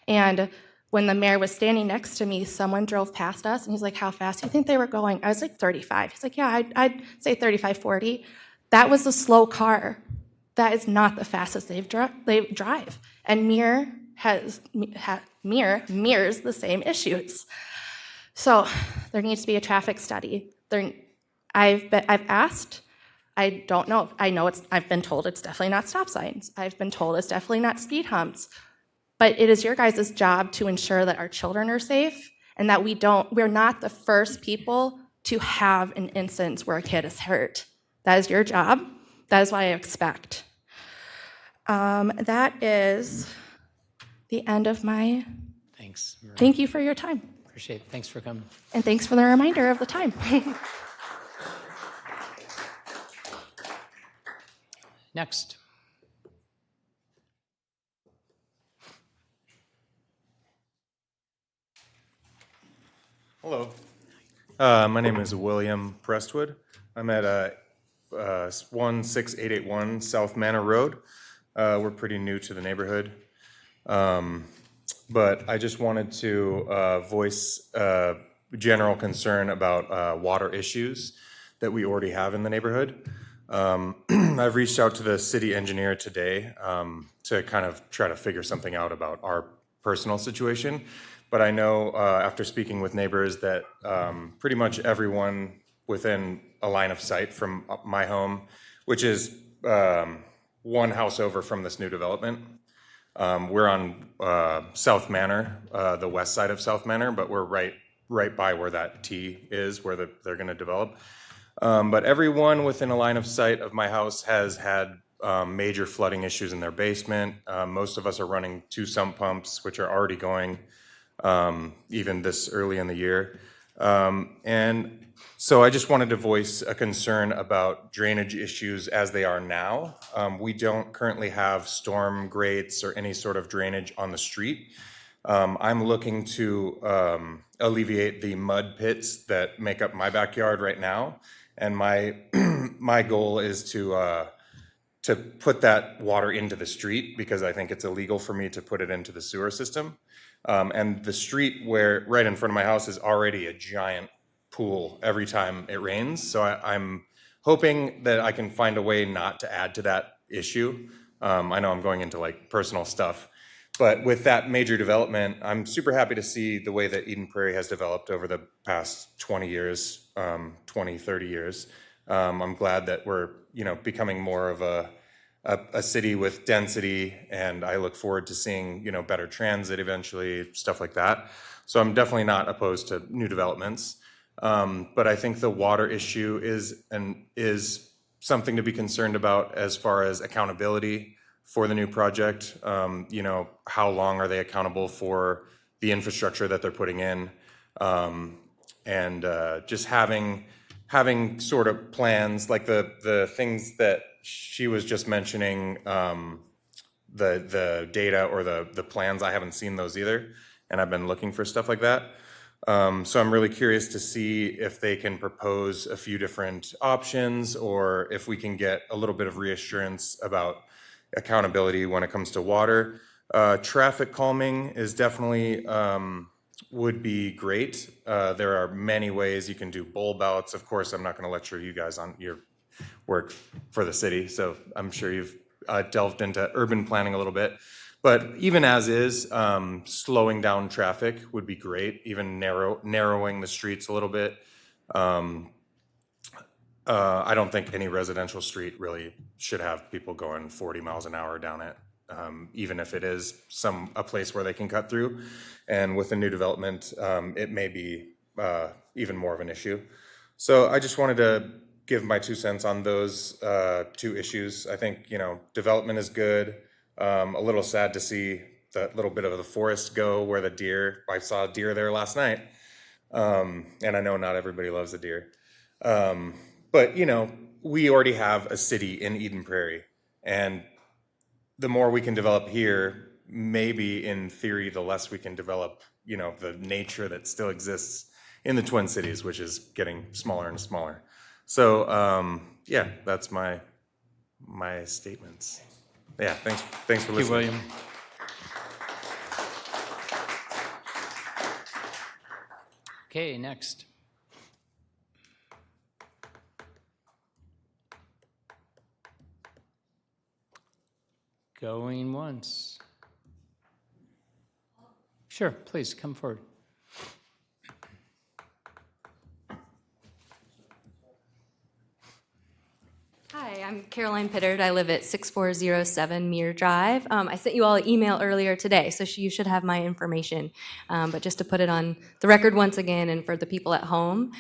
And when the mayor was standing next to me, someone drove past us, and he's like, how fast do you think they were going? I was like, 35. He's like, yeah, I'd say 35, 40. That was a slow car. That is not the fastest they drive. And Mirror mirrors the same issues. So there needs to be a traffic study. I've asked. I don't know. I've been told it's definitely not stop signs. I've been told it's definitely not speed humps. But it is your guys' job to ensure that our children are safe and that we're not the first people to have an instance where a kid is hurt. That is your job. That is what I expect. That is the end of my. Thanks, Marie. Thank you for your time. Appreciate it. Thanks for coming. And thanks for the reminder of the time. Next. Hello. My name is William Prestwood. I'm at 16881 South Manor Road. We're pretty new to the neighborhood. But I just wanted to voice general concern about water issues that we already have in the neighborhood. I've reached out to the city engineer today to kind of try to figure something out about our personal situation. But I know after speaking with neighbors that pretty much everyone within a line of sight from my home, which is one house over from this new development. We're on South Manor, the west side of South Manor, but we're right by where that T is, where they're going to develop. But everyone within a line of sight of my house has had major flooding issues in their basement. Most of us are running 2 sump pumps, which are already going even this early in the year. And so I just wanted to voice a concern about drainage issues as they are now. We don't currently have storm grates or any sort of drainage on the street. I'm looking to alleviate the mud pits that make up my backyard right now. And my, my goal is to put that water into the street because I think it's illegal for me to put it into the sewer system. And the street where, right in front of my house is already a giant pool every time it rains. So I'm hoping that I can find a way not to add to that issue. I know I'm going into like personal stuff, but with that major development, I'm super happy to see the way that Eden Prairie has developed over the past 20 years, 20, 30 years. I'm glad that we're, becoming more of a city with density, and I look forward to seeing, better transit eventually, stuff like that. So I'm definitely not opposed to new developments. But I think the water issue is something to be concerned about as far as accountability for the new project. How long are they accountable for the infrastructure that they're putting in? And just having sort of plans like the things that she was just mentioning, the data or the plans. I haven't seen those either, and I've been looking for stuff like that. So I'm really curious to see if they can propose a few different options, or if we can get a little bit of reassurance about accountability when it comes to water. Traffic calming is definitely would be great. There are many ways you can do bulb outs. Of course, I'm not going to lecture you guys on your work for the city, so I'm sure you've delved into urban planning a little bit. But even as is, slowing down traffic would be great, even narrowing the streets a little bit. I don't think any residential street really should have people going 40 miles an hour down it, even if it is a place where they can cut through. And with the new development, it may be even more of an issue. So I just wanted to give my 2 cents on those 2 issues. I think, development is good. A little sad to see that little bit of the forest go where I saw a deer there last night. And I know not everybody loves a deer. But, we already have a city in Eden Prairie, and the more we can develop here, maybe in theory, the less we can develop, the nature that still exists in the Twin Cities, which is getting smaller and smaller. So, yeah, that's my statements. Yeah, thanks for Thank you, listening. William. Okay, next. Going once. Sure, please come forward. Hi, I'm Caroline Pittard. I live at 6407 Muir Drive. I sent you all an email earlier today, so you should have my information. But just to put it on the record once again and for the people at home,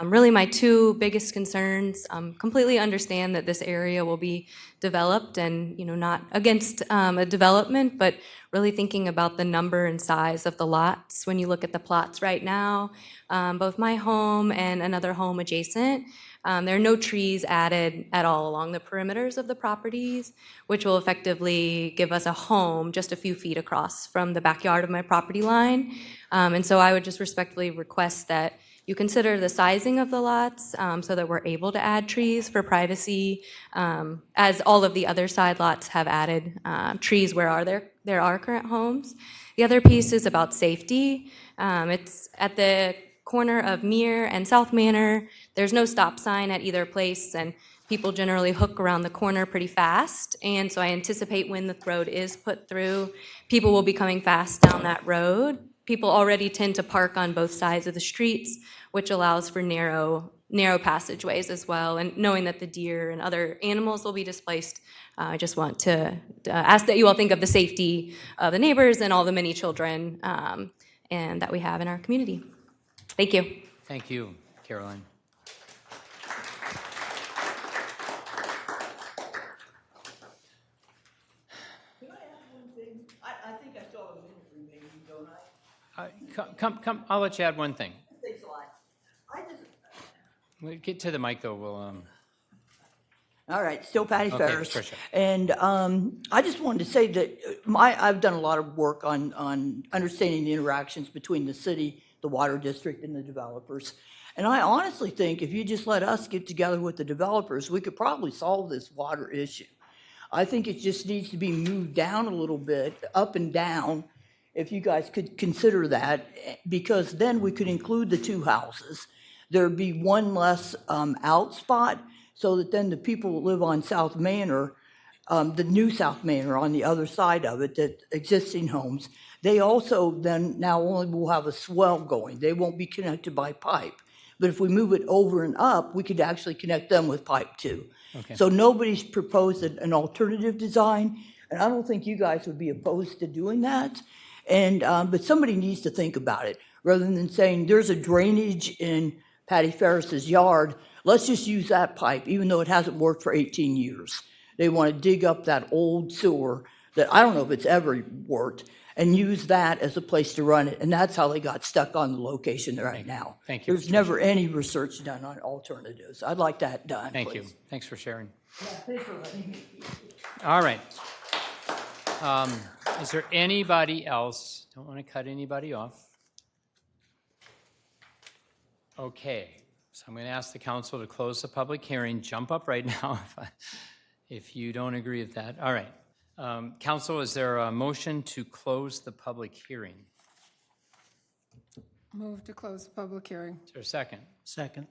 really my 2 biggest concerns, completely understand that this area will be developed and, not against a development, but really thinking about the number and size of the lots. When you look at the plots right now, both my home and another home adjacent, there are no trees added at all along the perimeters of the properties, which will effectively give us a home just a few feet across from the backyard of my property line. And so I would just respectfully request that you consider the sizing of the lots so that we're able to add trees for privacy, as all of the other side lots have added trees where there are current homes. The other piece is about safety. It's at the corner of Muir and South Manor. There's no stop sign at either place, and people generally hook around the corner pretty fast. And so I anticipate when the road is put through, people will be coming fast down that road. People already tend to park on both sides of the streets, which allows for narrow passageways as well. And knowing that the deer and other animals will be displaced, I just want to ask that you all think of the safety of the neighbors and all the many children and that we have in our community. Thank you. Thank you, Caroline. Can I add one thing? I think I still have a minute remaining, don't I? Come, I'll let you add one thing. Thanks a lot. we get to the mic, though, we'll, All right, still Patty Okay, Ferris. Tricia. And I just wanted to say that I've done a lot of work on understanding the interactions between the city, the water district, and the developers. And I honestly think if you just let us get together with the developers, we could probably solve this water issue. I think it just needs to be moved down a little bit, up and down, if you guys could consider that, because then we could include the two houses. There'd be one less out spot, so that then the people that live on South Manor, the new South Manor on the other side of it, the existing homes, they also then now only will have a swell going. They won't be connected by pipe. But if we move it over and up, we could actually connect them with pipe too. Okay. So nobody's proposed an alternative design, and I don't think you guys would be opposed to doing that. And, but somebody needs to think about it, rather than saying, there's a drainage in Patty Ferris's yard, let's just use that pipe, even though it hasn't worked for 18 years. They want to dig up that old sewer that I don't know if it's ever worked, and use that as a place to run it, and that's how they got stuck on the location they're at now. Thank you, There's never any research done on alternatives. I'd like that done, Thank you. please. Thanks for sharing. Yeah, thanks for letting me. All right. Is there anybody else? Don't want to cut anybody off. Okay, so I'm going to ask the council to close the public hearing. Jump up right now if you don't agree with that. All right. Council, is there a motion to close the public hearing? Move to close the public hearing. Is there a second? Second.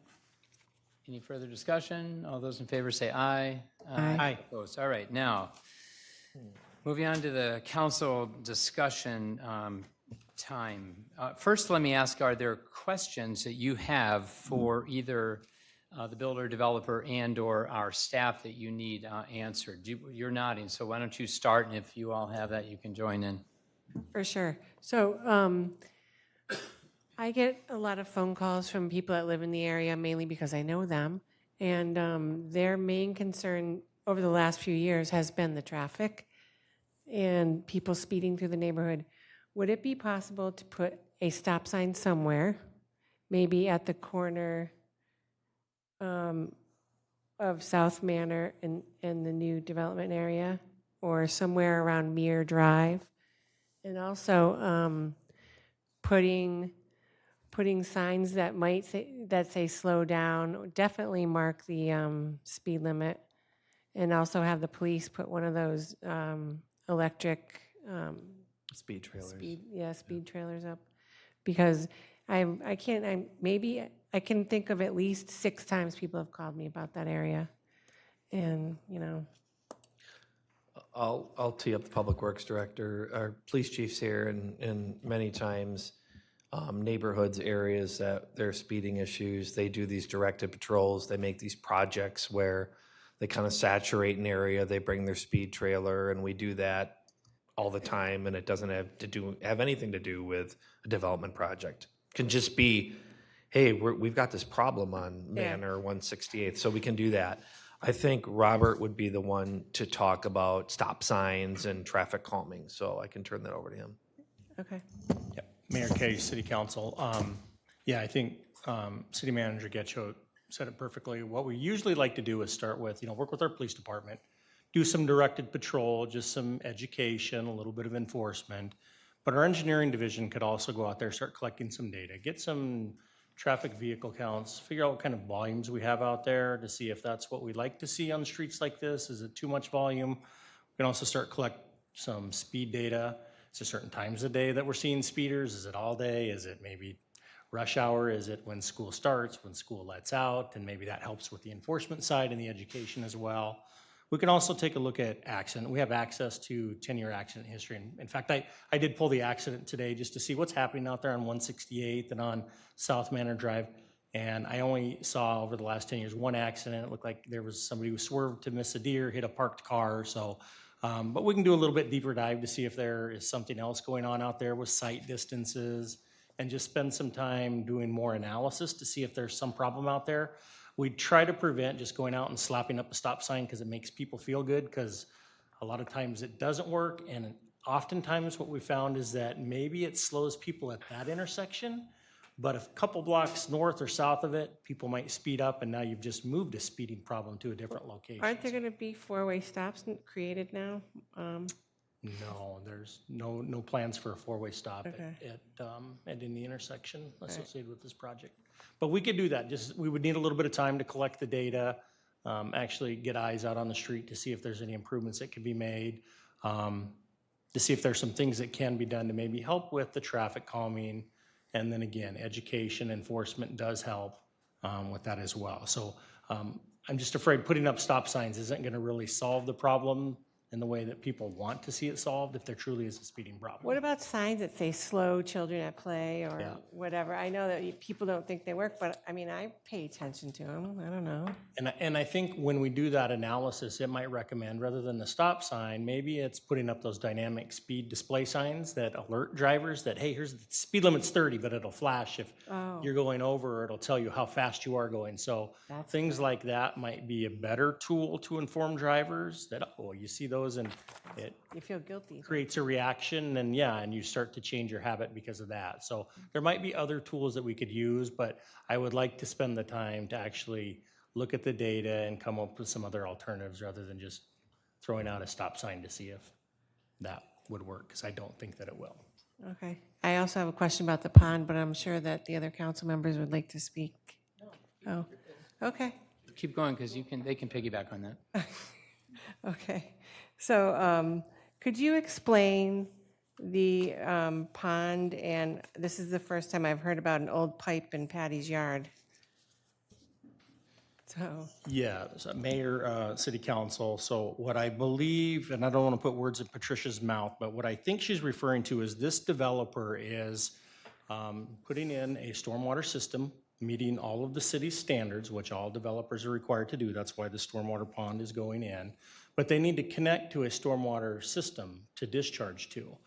Any further discussion? All those in favor say aye. Aye. Opposed. All right, now, moving on to the council discussion time. First, let me ask, are there questions that you have for either the builder, developer, and/or our staff that you need answered? You're nodding, so why don't you start, and if you all have that, you can join in. For sure. So I get a lot of phone calls from people that live in the area, mainly because I know them. And their main concern over the last few years has been the traffic and people speeding through the neighborhood. Would it be possible to put a stop sign somewhere, maybe at the corner of South Manor and the new development area, or somewhere around Muir Drive? And also putting signs that might say slow down, definitely mark the speed limit, and also have the police put one of those electric Speed trailers. speed trailers up, because I can think of at least 6 times people have called me about that area, and I'll tee up the Public Works Director. Our police chief's here, and many times neighborhoods, areas that there are speeding issues, they do these directed patrols. They make these projects where they kind of saturate an area. They bring their speed trailer, and we do that all the time, and it doesn't have anything to do with a development project. It can just be, hey, we've got this problem on Manor 168, so we can do that. I think Robert would be the one to talk about stop signs and traffic calming, so I can turn that over to him. okay. Yep. Mayor Kay, City Council. Yeah, I think City Manager Getcho said it perfectly. What we usually like to do is start with, work with our police department, do some directed patrol, just some education, a little bit of enforcement. But our engineering division could also go out there, start collecting some data, get some traffic vehicle counts, figure out what kind of volumes we have out there to see if that's what we like to see on streets like this. Is it too much volume? We can also start collect some speed data. Is there certain times of day that we're seeing speeders? Is it all day? Is it maybe rush hour? Is it when school starts, when school lets out? And maybe that helps with the enforcement side and the education as well. We can also take a look at accident. We have access to 10-year accident history. And in fact, I did pull the accident today just to see what's happening out there on 168th and on South Manor Drive. And I only saw over the last 10 years one accident. It looked like there was somebody who swerved to miss a deer, hit a parked car. So, but we can do a little bit deeper dive to see if there is something else going on out there with sight distances, and just spend some time doing more analysis to see if there's some problem out there. We try to prevent just going out and slapping up a stop sign because it makes people feel good, because a lot of times it doesn't work. And oftentimes what we found is that maybe it slows people at that intersection, But a couple blocks north or south of it, people might speed up, and now you've just moved a speeding problem to a different location. Aren't there going to be four-way stops created now? No, there's no plans for a four-way stop Okay. at any intersection associated with this project. But we could do that, just, we would need a little bit of time to collect the data, actually get eyes out on the street to see if there's any improvements that can be made, to see if there's some things that can be done to maybe help with the traffic calming. And then again, education, enforcement does help with that as well. So I'm just afraid putting up stop signs isn't going to really solve the problem in the way that people want to see it solved if there truly is a speeding problem. What about signs that say slow children at play or Yeah. whatever? I know that people don't think they work, but I mean, I pay attention to them. I don't know. And I think when we do that analysis, it might recommend, rather than the stop sign, maybe it's putting up those dynamic speed display signs that alert drivers that, hey, here's the speed limit's 30, but it'll flash if you're going over, or it'll tell you how fast you are going. So things like that might be a better tool to inform drivers that, oh, you see those and it You feel guilty. creates a reaction, and and you start to change your habit because of that. So there might be other tools that we could use, but I would like to spend the time to actually look at the data and come up with some other alternatives rather than just throwing out a stop sign to see if that would work, because I don't think that it will. Okay. I also have a question about the pond, but I'm sure that the other council members would like to speak. Oh, okay. Keep going, because they can piggyback on that. Okay. So could you explain the pond, and this is the first time I've heard about an old pipe in Patty's yard. So, Yeah, so Mayor, City Council, so what I believe, and I don't want to put words in Patricia's mouth, but what I think she's referring to is this developer is putting in a stormwater system, meeting all of the city's standards, which all developers are required to do. That's why the stormwater pond is going in. But they need to connect to a stormwater system to discharge to.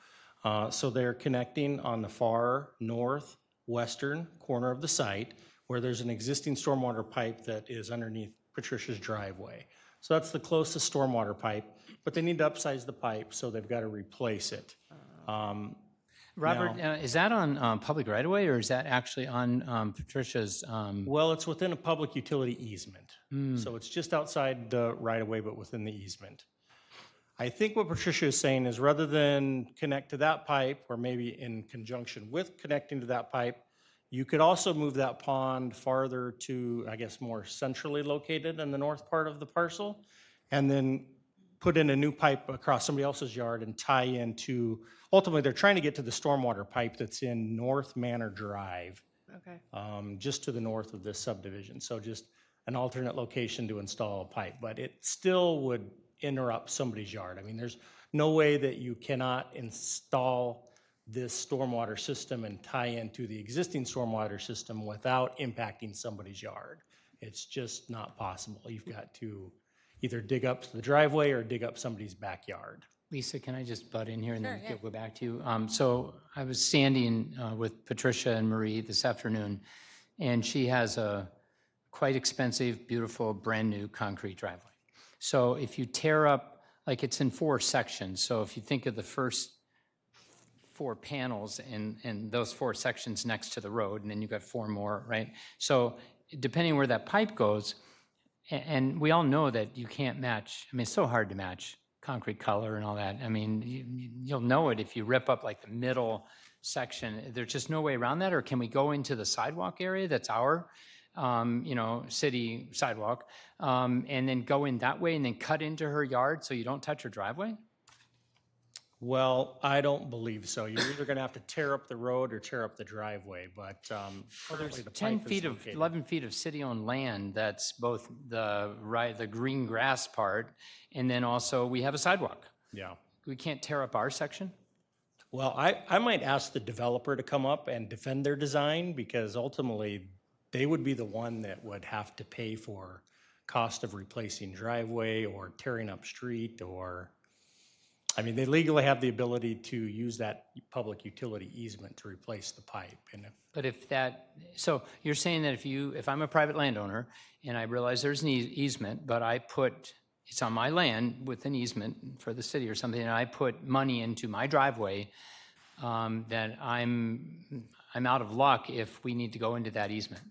So they're connecting on the far northwestern corner of the site, where there's an existing stormwater pipe that is underneath Patricia's driveway. So that's the closest stormwater pipe, but they need to upsize the pipe, so they've got to replace it. Robert, is that on public right-of-way, or is that actually on Patricia's? Well, it's within a public utility easement. So it's just outside the right-of-way, but within the easement. I think what Patricia is saying is, rather than connect to that pipe, or maybe in conjunction with connecting to that pipe, you could also move that pond farther to, I guess, more centrally located in the north part of the parcel, and then put in a new pipe across somebody else's yard and tie into, ultimately, they're trying to get to the stormwater pipe that's in North Manor Drive, okay. just to the north of this subdivision. So just an alternate location to install a pipe, but it still would interrupt somebody's yard. I mean, there's no way that you cannot install this stormwater system and tie into the existing stormwater system without impacting somebody's yard. It's just not possible. You've got to either dig up the driveway or dig up somebody's backyard. Lisa, can I just butt in here and then go back to you? So I was standing with Patricia and Marie this afternoon, and she has a quite expensive, beautiful, brand-new concrete driveway. So if you tear up, like it's in 4 sections, so if you think of the first 4 panels and those 4 sections next to the road, and then you've got 4 more, right? So depending where that pipe goes, and we all know that you can't match, I mean, it's so hard to match concrete color and all that. I mean, you'll know it if you rip up like the middle section. There's just no way around that, or can we go into the sidewalk area that's our, city sidewalk, and then go in that way and then cut into her yard so you don't touch her driveway? Well, I don't believe so. You're either going to have to tear up the road or tear up the driveway, but currently the 10 pipe is feet of, located. 11 feet of city-owned land, that's both the green grass part, and then also we have a sidewalk. Yeah. We can't tear up our section? Well, I might ask the developer to come up and defend their design, because ultimately they would be the one that would have to pay for cost of replacing driveway or tearing up street, or, I mean, they legally have the ability to use that public utility easement to replace the pipe. And But if that, so you're saying that if I'm a private landowner and I realize there's an easement, but it's on my land with an easement for the city or something, and I put money into my driveway, that I'm out of luck if we need to go into that easement.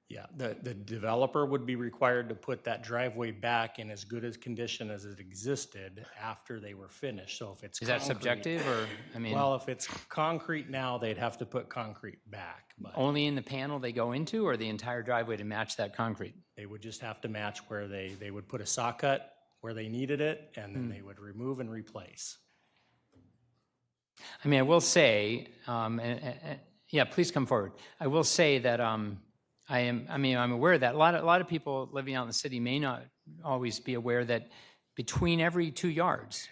Yeah, the developer would be required to put that driveway back in as good as condition as it existed after they were finished. So if it's Is that concrete- subjective, or, I mean, Well, if it's concrete now, they'd have to put concrete back, but only in the panel they go into, or the entire driveway to match that concrete? they would just have to match where they would put a saw cut where they needed it, and then they would remove and replace. I mean, I will say, yeah, please come forward. I will say that I'm aware that a lot of people living out in the city may not always be aware that between every 2 yards,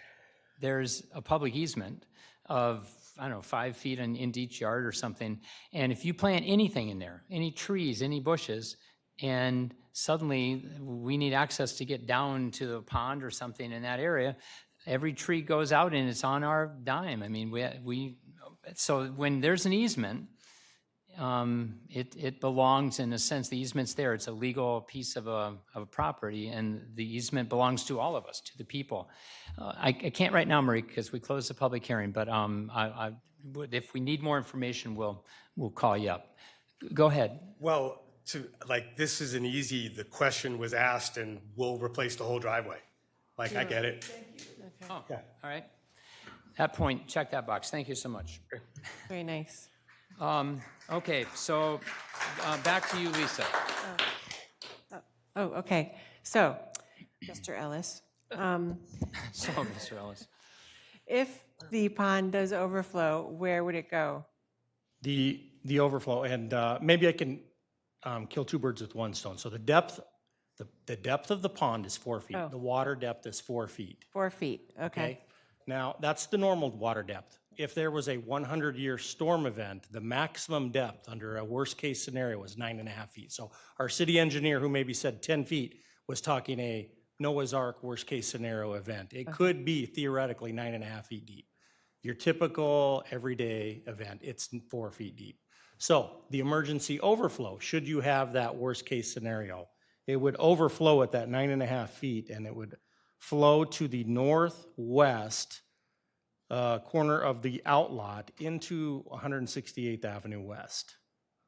there's a public easement of, I don't know, 5 feet into each yard or something. And if you plant anything in there, any trees, any bushes, and suddenly we need access to get down to the pond or something in that area, every tree goes out and it's on our dime. I mean, so when there's an easement, it belongs, in a sense, the easement's there. It's a legal piece of a property, and the easement belongs to all of us, to the people. I can't right now, Marie, because we closed the public hearing, but if we need more information, we'll call you up. Go ahead. Well, this isn't easy. The question was asked, and we'll replace the whole driveway. I get it. Oh, all right. That point, check that box. Thank you so much. Very nice. Okay, so back to you, Lisa. Oh, okay. So, Mr. Ellis, So, Mr. Ellis. if the pond does overflow, where would it go? The overflow, and maybe I can kill two birds with one stone. So the depth of the pond is 4 feet. Oh. The water depth is 4 feet. 4 feet, okay. Now, that's the normal water depth. If there was a 100-year storm event, the maximum depth under a worst-case scenario was 9.5 feet. So our city engineer, who maybe said 10 feet, was talking a Noah's Ark worst-case scenario event. It could be theoretically 9.5 feet deep. Your typical everyday event, it's 4 feet deep. So the emergency overflow, should you have that worst-case scenario, it would overflow at that 9.5 feet, and it would flow to the northwest corner of the outlot into 168th Avenue West.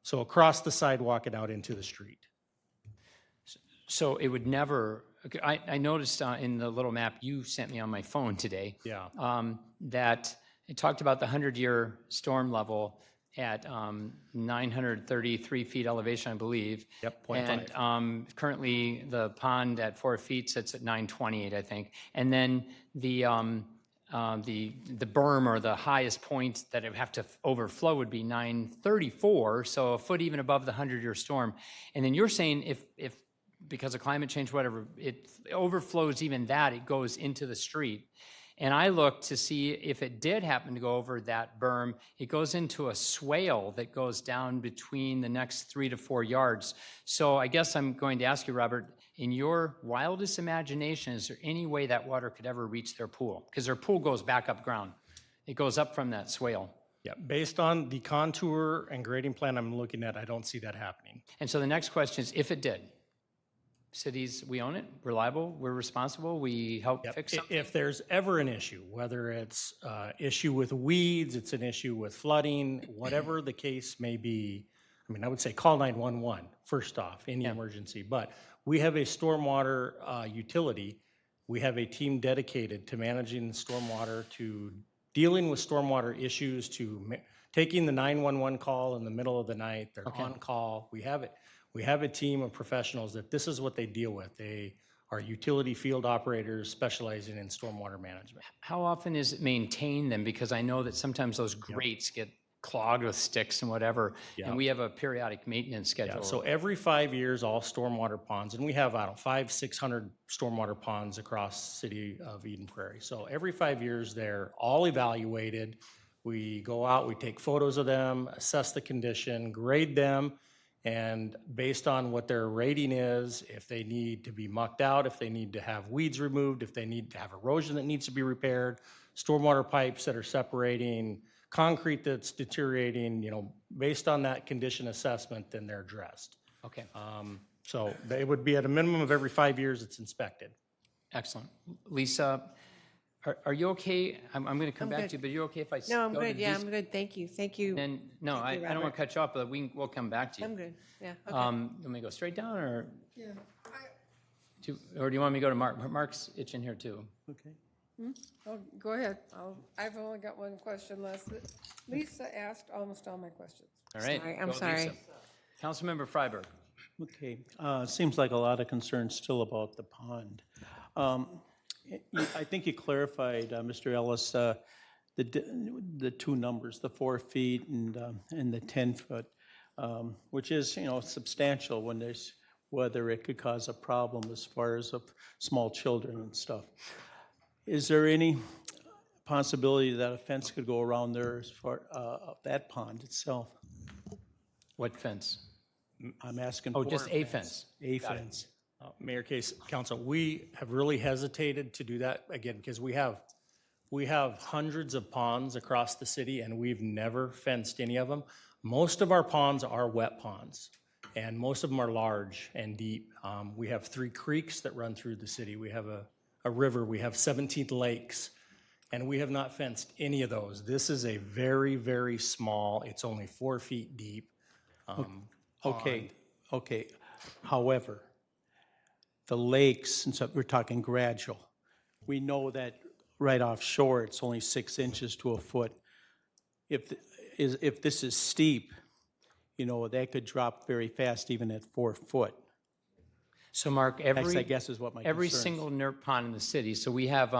So across the sidewalk and out into the street. So it would never, I noticed in the little map you sent me on my phone today. Yeah. That it talked about the 100-year storm level at 933 feet elevation, I believe. Yep, 0.5. And currently the pond at 4 feet sits at 928, I think. And then the berm, or the highest point that it would have to overflow, would be 934, so a foot even above the 100-year storm. And then you're saying if because of climate change, whatever, it overflows even that, it goes into the street. And I looked to see if it did happen to go over that berm, it goes into a swale that goes down between the next 3 to 4 yards. So I guess I'm going to ask you, Robert, in your wildest imagination, is there any way that water could ever reach their pool? Because their pool goes back up ground. It goes up from that swale. Yeah, based on the contour and grading plan I'm looking at, I don't see that happening. And so the next question is, if it did, cities, we own it, reliable, we're responsible, we help fix something? If there's ever an issue, whether it's issue with weeds, it's an issue with flooding, whatever the case may be, I mean, I would say call 911 first off, any emergency. But we have a stormwater utility. We have a team dedicated to managing the stormwater, to dealing with stormwater issues, to taking the 911 call in the middle of the night. They're on call. We have it. We have a team of professionals that this is what they deal with. They are utility field operators specializing in stormwater management. How often is it maintained then? Because I know that sometimes those grates get clogged with sticks and whatever, and we have a periodic maintenance schedule. Yeah, so every 5 years, all stormwater ponds, and we have, 500-600 stormwater ponds across the city of Eden Prairie. So every 5 years, they're all evaluated. We go out, we take photos of them, assess the condition, grade them, and based on what their rating is, if they need to be mucked out, if they need to have weeds removed, if they need to have erosion that needs to be repaired, stormwater pipes that are separating, concrete that's deteriorating, based on that condition assessment, then they're addressed. Okay, So they would be at a minimum of every 5 years it's inspected. excellent. Lisa, Are you okay? I'm going to come I'm back good. to you, but you're okay if I No, I'm go to good. Yeah, these? I'm good. Thank you. Thank you. Then, no, I don't want Robert. to cut you off, but we'll come back to you. I'm good. Yeah. Okay. Let me go straight down, or Yeah. do you want me to go to Mark? Mark's itching here too. Okay. Oh, go ahead. I've only got one question left. Lisa asked almost all my questions. All right. Sorry, I'm go with sorry. Lisa. Councilmember Freiberg. Okay, seems like a lot of concern still about the pond. I think you clarified, Mr. Ellis, the two numbers, the 4 feet and the 10 foot, which is, substantial when there's, whether it could cause a problem as far as of small children and stuff. Is there any possibility that a fence could go around there as far, of that pond itself? What fence? I'm asking. Oh, for just a fence. A fence. Mayor Case, Council, we have really hesitated to do that, again, because we have hundreds of ponds across the city, and we've never fenced any of them. Most of our ponds are wet ponds, and most of them are large and deep. We have 3 creeks that run through the city. We have a river. We have 17 lakes, and we have not fenced any of those. This is a very, very small, it's only 4 feet deep. Okay. However, the lakes, and so we're talking gradual. We know that right offshore, it's only 6 inches to a foot. If this is steep, that could drop very fast even at 4 foot. So Mark, I guess is what my every concern is. single NERP pond in the city, so we have,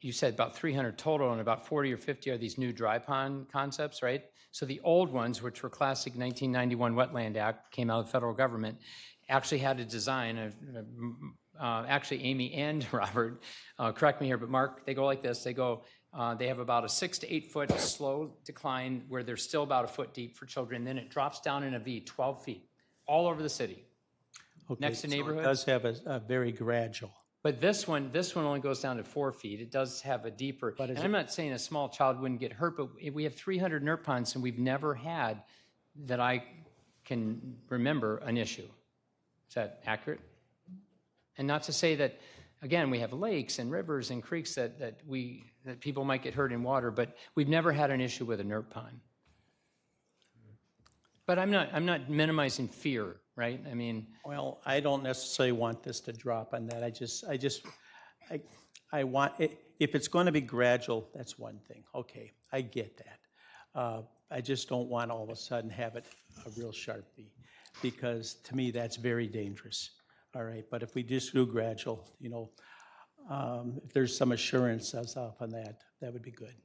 you said about 300 total, and about 40 or 50 are these new dry pond concepts, right? So the old ones, which were classic 1991 Wetland Act, came out of the federal government, actually had a design, actually Amy and Robert, correct me here, but Mark, they go like this, they have about a 6 to 8 foot slow decline where they're still about a foot deep for children, then it drops down in a V, 12 feet, all over the city. Okay, Next to so neighborhoods? it does have a very gradual. But this one only goes down to 4 feet. It does have a deeper, and I'm not saying a small child wouldn't get hurt, but we have 300 NERP ponds, and we've never had, that I can remember, an issue. Is that accurate? And not to say that, again, we have lakes and rivers and creeks that people might get hurt in water, but we've never had an issue with a NERP pond. But I'm not minimizing fear, right? I mean, Well, I don't necessarily want this to drop on that. I want, if it's going to be gradual, that's one thing. Okay, I get that. I just don't want all of a sudden have it a real Sharpie, because to me, that's very dangerous. All right, but if we just do gradual, if there's some assurance as off on that, that would be good.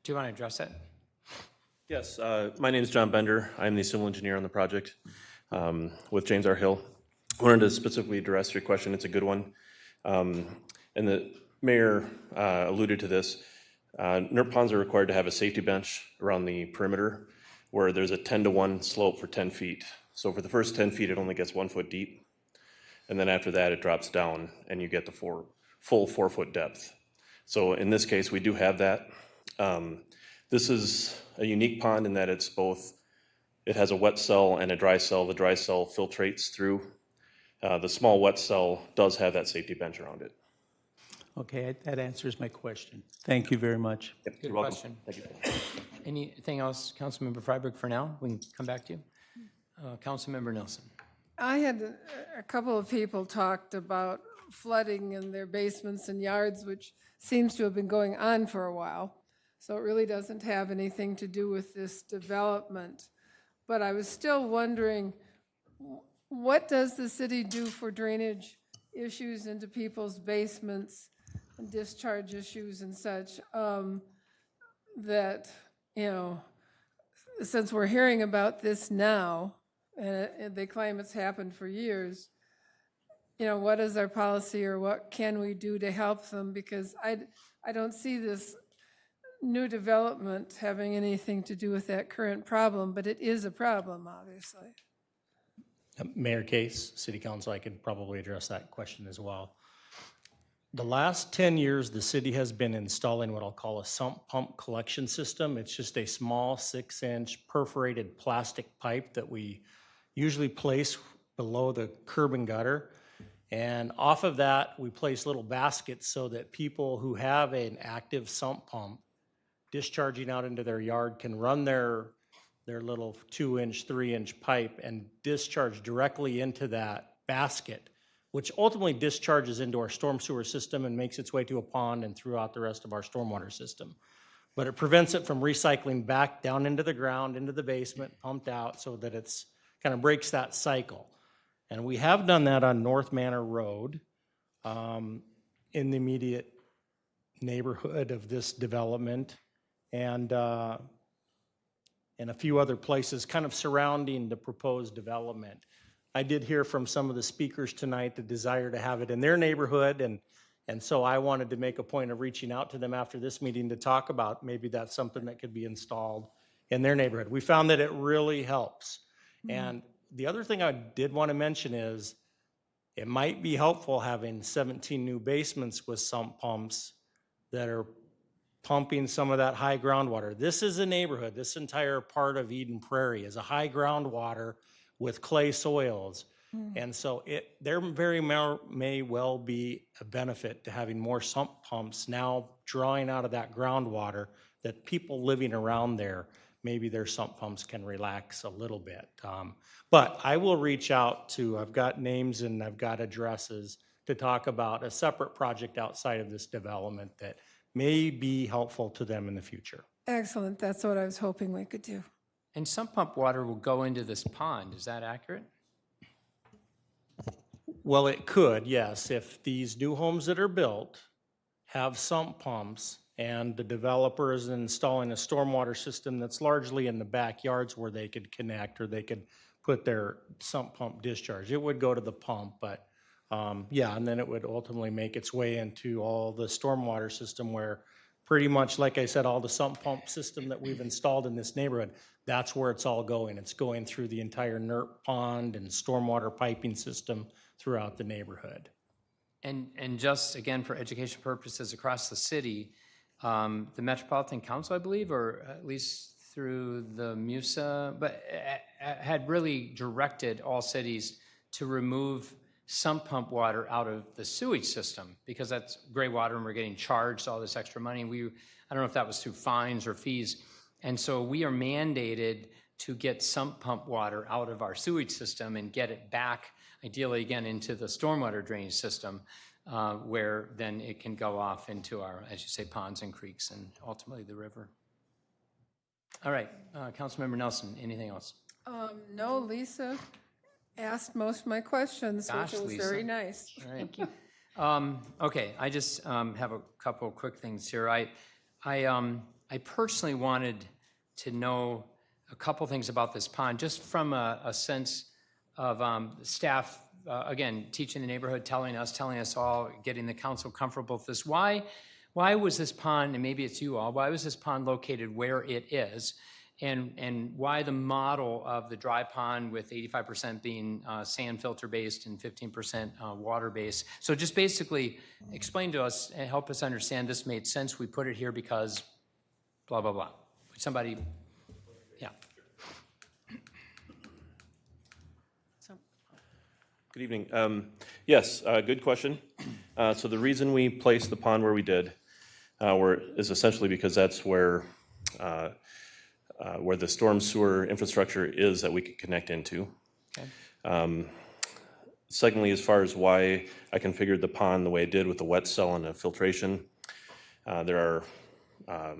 do you want to address that? Yes, my name is John Bender. I'm the civil engineer on the project with James R. Hill. I wanted to specifically address your question. It's a good one. And the mayor alluded to this. NERP ponds are required to have a safety bench around the perimeter where there's a 10-to-1 slope for 10 feet. So for the first 10 feet, it only gets 1 foot deep. And then after that, it drops down and you get the full 4 foot depth. So in this case, we do have that. This is a unique pond in that it has a wet cell and a dry cell. The dry cell filtrates through. The small wet cell does have that safety bench around it. Okay, that answers my question. Thank you very much. Yep, Good you're welcome. question. Thank you. Anything else, Councilmember Freiberg, for now? We can come back to you. Councilmember Nelson. I had a couple of people talked about flooding in their basements and yards, which seems to have been going on for a while. So it really doesn't have anything to do with this development. But I was still wondering, what does the city do for drainage issues into people's basements and discharge issues and such? That, since we're hearing about this now, and they claim it's happened for years, what is our policy, or what can we do to help them? Because I don't see this new development having anything to do with that current problem, but it is a problem, obviously. Mayor Case, City Council, I could probably address that question as well. The last 10 years, the city has been installing what I'll call a sump pump collection system. It's just a small 6-inch perforated plastic pipe that we usually place below the curb and gutter. And off of that, we place little baskets so that people who have an active sump pump discharging out into their yard can run their little 2-inch, 3-inch pipe and discharge directly into that basket, which ultimately discharges into our storm sewer system and makes its way to a pond and throughout the rest of our stormwater system. But it prevents it from recycling back down into the ground, into the basement, pumped out, so that it's kind of breaks that cycle. And we have done that on North Manor Road in the immediate neighborhood of this development, and a few other places kind of surrounding the proposed development. I did hear from some of the speakers tonight the desire to have it in their neighborhood, and so I wanted to make a point of reaching out to them after this meeting to talk about maybe that's something that could be installed in their neighborhood. We found that it really helps. And the other thing I did want to mention is it might be helpful having 17 new basements with sump pumps that are pumping some of that high groundwater. This is a neighborhood, this entire part of Eden Prairie is a high groundwater with clay soils. And so there very may well be a benefit to having more sump pumps now drawing out of that groundwater, that people living around there, maybe their sump pumps can relax a little bit. But I will reach out to, I've got names and I've got addresses to talk about a separate project outside of this development that may be helpful to them in the future. Excellent. That's what I was hoping we could do. And sump pump water will go into this pond, is that accurate? Well, it could, yes. If these new homes that are built have sump pumps and the developer is installing a stormwater system that's largely in the backyards where they could connect or they could put their sump pump discharge, it would go to the pump, but yeah, and then it would ultimately make its way into all the stormwater system where pretty much, like I said, all the sump pump system that we've installed in this neighborhood, that's where it's all going. It's going through the entire NERP pond and stormwater piping system throughout the neighborhood. And just, again, for education purposes across the city, the Metropolitan Council, I believe, or at least through the MUSA, but had really directed all cities to remove sump pump water out of the sewage system because that's gray water and we're getting charged all this extra money. I don't know if that was through fines or fees. And so we are mandated to get sump pump water out of our sewage system and get it back, ideally again, into the stormwater drainage system, where then it can go off into our, as you say, ponds and creeks and ultimately the river. All right, Councilmember Nelson, anything else? No, Lisa asked most of my questions, Gosh, which was Lisa. very nice. All right. Thank you. Okay, I just have a couple quick things here. I personally wanted to know a couple things about this pond, just from a sense of staff, again, teaching the neighborhood, telling us all, getting the council comfortable with this. Why was this pond, and maybe it's you all, why was this pond located where it is? And why the model of the dry pond with 85% being sand filter based and 15% water based. So just basically explain to us and help us understand this made sense. We put it here because blah, blah, blah. Somebody, yeah. Good evening. Yes, good question. So the reason we placed the pond where we did is essentially because that's where the storm sewer infrastructure is that we could connect into. Okay. Secondly, as far as why I configured the pond the way I did with the wet cell and the filtration, there are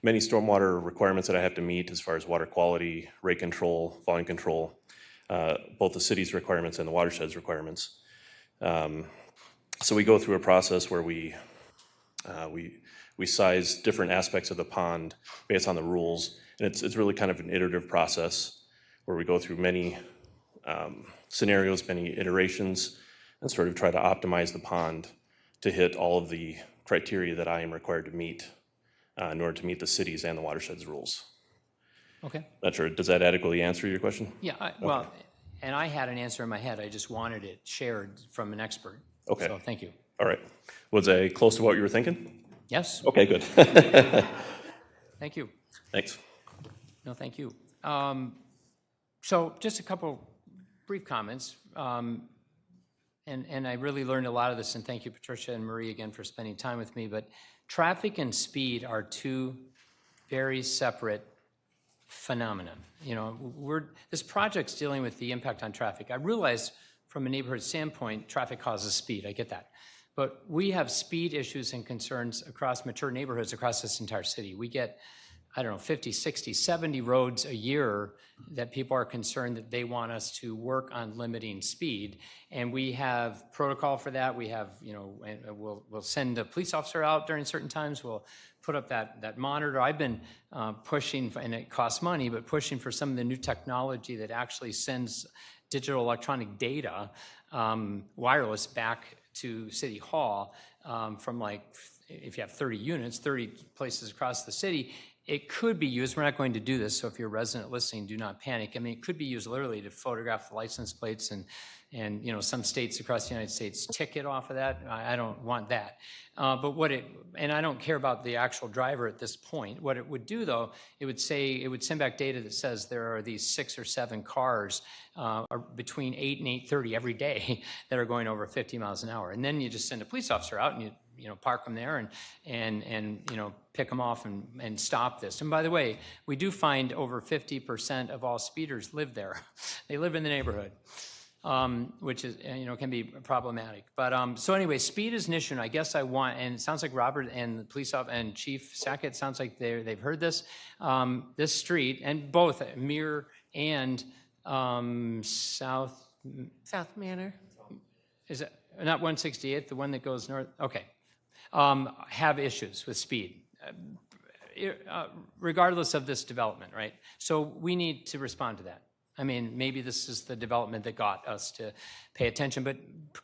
many stormwater requirements that I have to meet as far as water quality, rate control, volume control, both the city's requirements and the watershed's requirements. So we go through a process where we size different aspects of the pond based on the rules. And it's really kind of an iterative process where we go through many scenarios, many iterations, and sort of try to optimize the pond to hit all of the criteria that I am required to meet in order to meet the city's and the watershed's rules. Okay. Not sure, does that adequately answer your question? Yeah, well, and I had an answer in my head. I just wanted it shared from an expert. Okay. So thank you. All right. Was I close to what you were thinking? Yes. Okay, good. Thank you. Thanks. No, thank you. So just a couple brief comments. and I really learned a lot of this, and thank you, Patricia and Marie, again, for spending time with me, but traffic and speed are two very separate phenomena. You know, this project's dealing with the impact on traffic. I realize from a neighborhood standpoint, traffic causes speed, I get that. But we have speed issues and concerns across mature neighborhoods across this entire city. We get, I don't know, 50, 60, 70 roads a year that people are concerned that they want us to work on limiting speed. And we have protocol for that. We have, you know, we'll send a police officer out during certain times. We'll put up that monitor. I've been pushing, and it costs money, but pushing for some of the new technology that actually sends digital electronic data, wireless, back to City Hall from, like, if you have 30 units, 30 places across the city. It could be used, we're not going to do this, so if you're a resident listening, do not panic. I mean, it could be used literally to photograph the license plates, and you know, some states across the United States ticket off of that. I don't want that. But and I don't care about the actual driver at this point. What it would do, though, it would send back data that says there are these 6 or 7 cars between 8 and 8:30 every day that are going over 50 miles an hour. And then you just send a police officer out, and you know, park them there and you know, pick them off and stop this. And by the way, we do find over 50% of all speeders live there. They live in the neighborhood, which is, you know, can be problematic. But so anyway, speed is an issue, and I guess and it sounds like Robert and the police officer and Chief Sackett, sounds like they've heard this. This street, and both Mir and South Manor. Is it not 168th, the one that goes north? Okay. Have issues with speed, regardless of this development, right? So we need to respond to that. I mean, maybe this is the development that got us to pay attention, but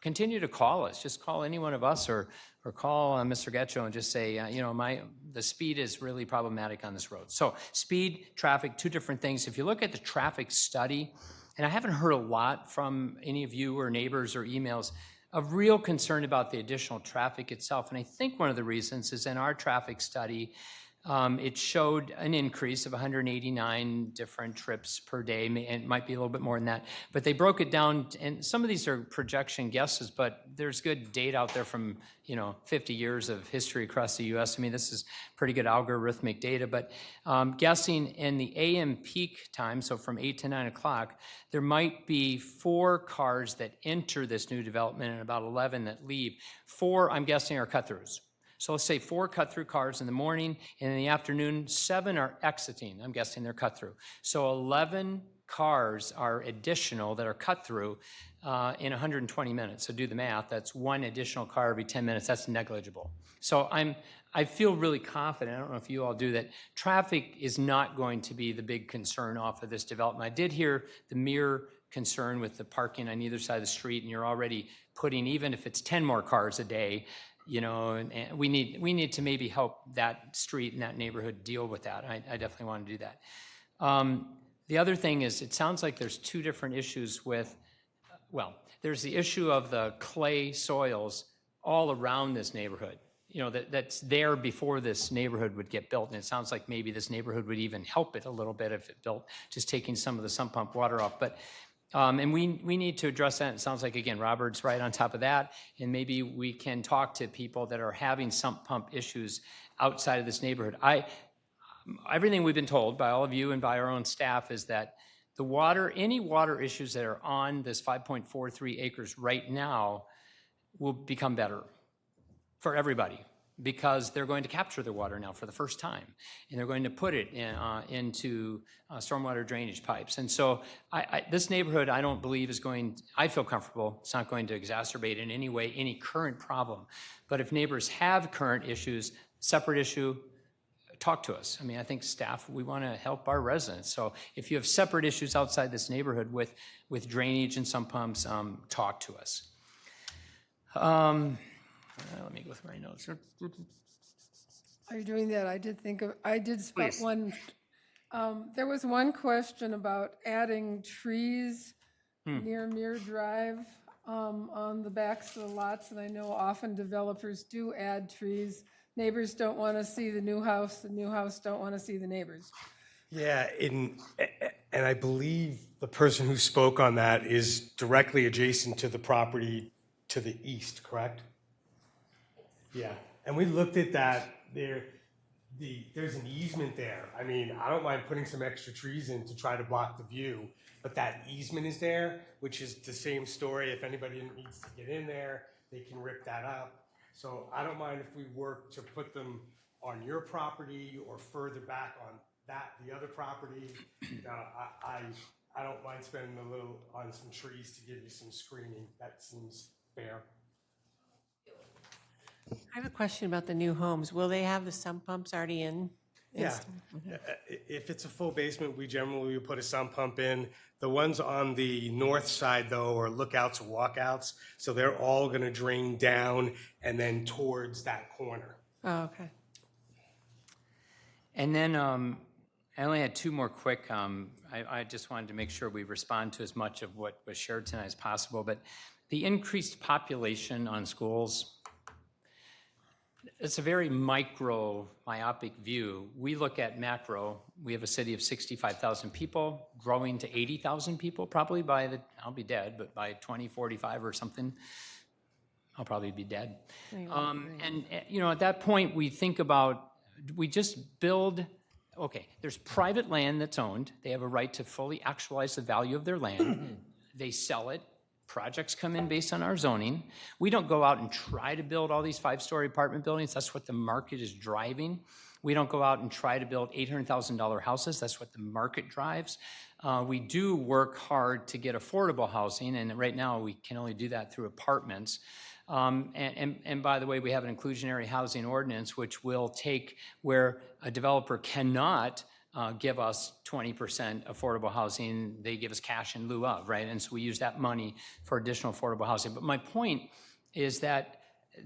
continue to call us. Just call any one of us, or call Mr. Getcho and just say, you know, the speed is really problematic on this road. So speed, traffic, two different things. If you look at the traffic study, and I haven't heard a lot from any of you or neighbors or emails of real concern about the additional traffic itself. And I think one of the reasons is in our traffic study, it showed an increase of 189 different trips per day, and it might be a little bit more than that. But they broke it down, and some of these are projection guesses, but there's good data out there from, you know, 50 years of history across the U.S. I mean, this is pretty good algorithmic data, but guessing in the AM peak time, so from 8 to 9 o'clock, there might be 4 cars that enter this new development and about 11 that leave. 4, I'm guessing, are cut-throughs. So let's say 4 cut-through cars in the morning, and in the afternoon, 7 are exiting. I'm guessing they're cut-through. So 11 cars are additional that are cut-through in 120 minutes. So do the math. That's 1 additional car every 10 minutes. That's negligible. So I feel really confident, I don't know if you all do, that traffic is not going to be the big concern off of this development. I did hear the mere concern with the parking on either side of the street, and you're already putting, even if it's 10 more cars a day, you know, and we need to maybe help that street and that neighborhood deal with that. I definitely want to do that. The other thing is, it sounds like there's 2 different issues with, well, there's the issue of the clay soils all around this neighborhood, you know, that's there before this neighborhood would get built. And it sounds like maybe this neighborhood would even help it a little bit if it built, just taking some of the sump pump water off. But and we need to address that. It sounds like, again, Robert's right on top of that, and maybe we can talk to people that are having sump pump issues outside of this neighborhood. Everything we've been told by all of you and by our own staff is that any water issues that are on this 5.43 acres right now will become better for everybody, because they're going to capture the water now for the first time, and they're going to put it into stormwater drainage pipes. And so this neighborhood, I don't believe I feel comfortable, it's not going to exacerbate in any way any current problem. But if neighbors have current issues, separate issue, talk to us. I mean, I think staff, we want to help our residents. So if you have separate issues outside this neighborhood with drainage and sump pumps, talk to us. Let me go through my notes. Are you doing that? I did spot one. There was one question about adding trees near Muir Drive on the backs of the lots, and I know often developers do add trees. Neighbors don't want to see the new house don't want to see the neighbors. Yeah, and I believe the person who spoke on that is directly adjacent to the property to the east, correct? Yeah, and we looked at that. There's an easement there. I mean, I don't mind putting some extra trees in to try to block the view, but that easement is there, which is the same story. If anybody needs to get in there, they can rip that up. So I don't mind if we work to put them on your property or further back on the other property. I don't mind spending a little on some trees to give you some screening. That seems fair. I have a question about the new homes. Will they have the sump pumps already in? Yeah, if it's a full basement, we generally put a sump pump in. The ones on the north side, though, are lookouts or walkouts, so they're all going to drain down and then towards that corner. Oh, okay. And then I only had two more quick. I just wanted to make sure we respond to as much of what was shared tonight as possible. But the increased population on schools, it's a very micro, myopic view. We look at macro. We have a city of 65,000 people, growing to 80,000 people probably I'll be dead, but by 2045 or something, I'll probably be dead. And at that point, we think about, we just build, okay, there's private land that's owned. They have a right to fully actualize the value of their land. They sell it. Projects come in based on our zoning. We don't go out and try to build all these 5-story apartment buildings. That's what the market is driving. We don't go out and try to build $800,000 houses. That's what the market drives. We do work hard to get affordable housing, and right now we can only do that through apartments. And by the way, we have an inclusionary housing ordinance, which will take where a developer cannot give us 20% affordable housing, they give us cash in lieu of, right? And so we use that money for additional affordable housing. But my point is that